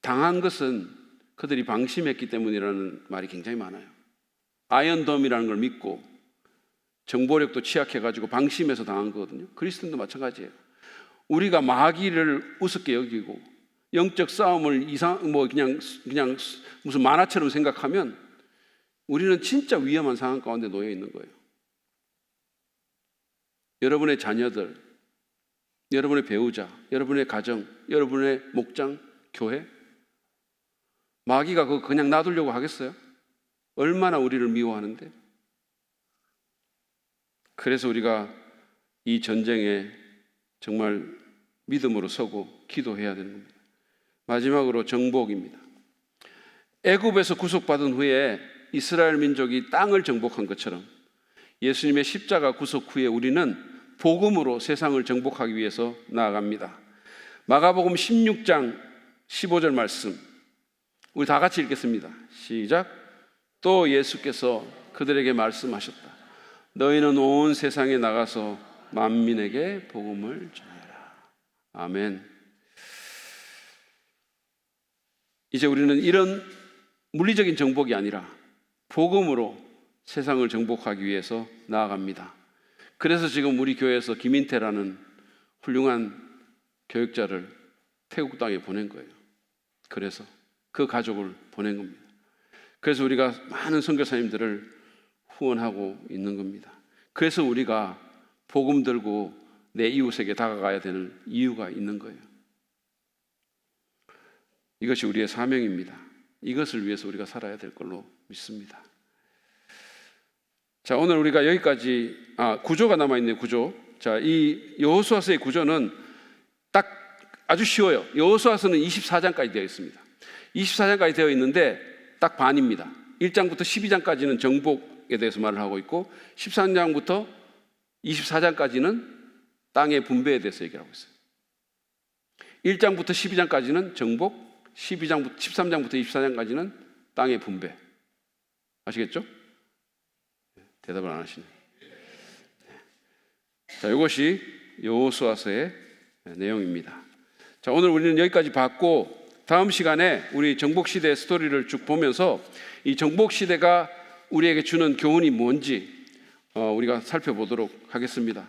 당한 것은 그들이 방심했기 때문이라는 말이 굉장히 많아요. 아이언돔이라는 걸 믿고 정보력도 취약해가지고 방심해서 당한 거거든요. 그리스도인도 마찬가지예요. 우리가 마귀를 우습게 여기고 영적 싸움을 그냥 무슨 만화처럼 생각하면 우리는 진짜 위험한 상황 가운데 놓여 있는 거예요. 여러분의 자녀들, 여러분의 배우자, 여러분의 가정, 여러분의 목장, 교회, 마귀가 그거 그냥 놔두려고 하겠어요? 얼마나 우리를 미워하는데. 그래서 우리가 이 전쟁에 정말 믿음으로 서고 기도해야 되는 겁니다. 마지막으로 정복입니다. 애굽에서 구속받은 후에 이스라엘 민족이 땅을 정복한 것처럼 예수님의 십자가 구속 후에 우리는 복음으로 세상을 정복하기 위해서 나아갑니다. 마가복음 16장 15절 말씀, 우리 다 같이 읽겠습니다. 시작. 또 예수께서 그들에게 말씀하셨다. 너희는 온 세상에 나가서 만민에게 복음을 전하라. 아멘. 이제 우리는 이런 물리적인 정복이 아니라 복음으로 세상을 정복하기 위해서 나아갑니다. 그래서 지금 우리 교회에서 김인태라는 훌륭한 교육자를 태국 땅에 보낸 거예요. 그래서 그 가족을 보낸 겁니다. 그래서 우리가 많은 선교사님들을 후원하고 있는 겁니다. 그래서 우리가 복음 들고 내 이웃에게 다가가야 되는 이유가 있는 거예요. 이것이 우리의 사명입니다. 이것을 위해서 우리가 살아야 될 걸로 믿습니다. 자, 오늘 우리가 여기까지 구조가 남아있네요. 구조. 자, 이 여호수아서의 구조는 딱 아주 쉬워요. 여호수아서는 24장까지 되어 있습니다. 24장까지 되어 있는데 딱 반입니다. 1장부터 12장까지는 정복에 대해서 말을 하고 있고 13장부터 24장까지는 땅의 분배에 대해서 얘기를 하고 있어요. 1장부터 12장까지는 정복, 13장부터 24장까지는 땅의 분배. 아시겠죠? 대답을 안 하시네. 자, 이것이 여호수아서의 내용입니다. 자, 오늘 우리는 여기까지 봤고 다음 시간에 우리 정복시대의 스토리를 쭉 보면서 이 정복시대가 우리에게 주는 교훈이 뭔지 우리가 살펴보도록 하겠습니다.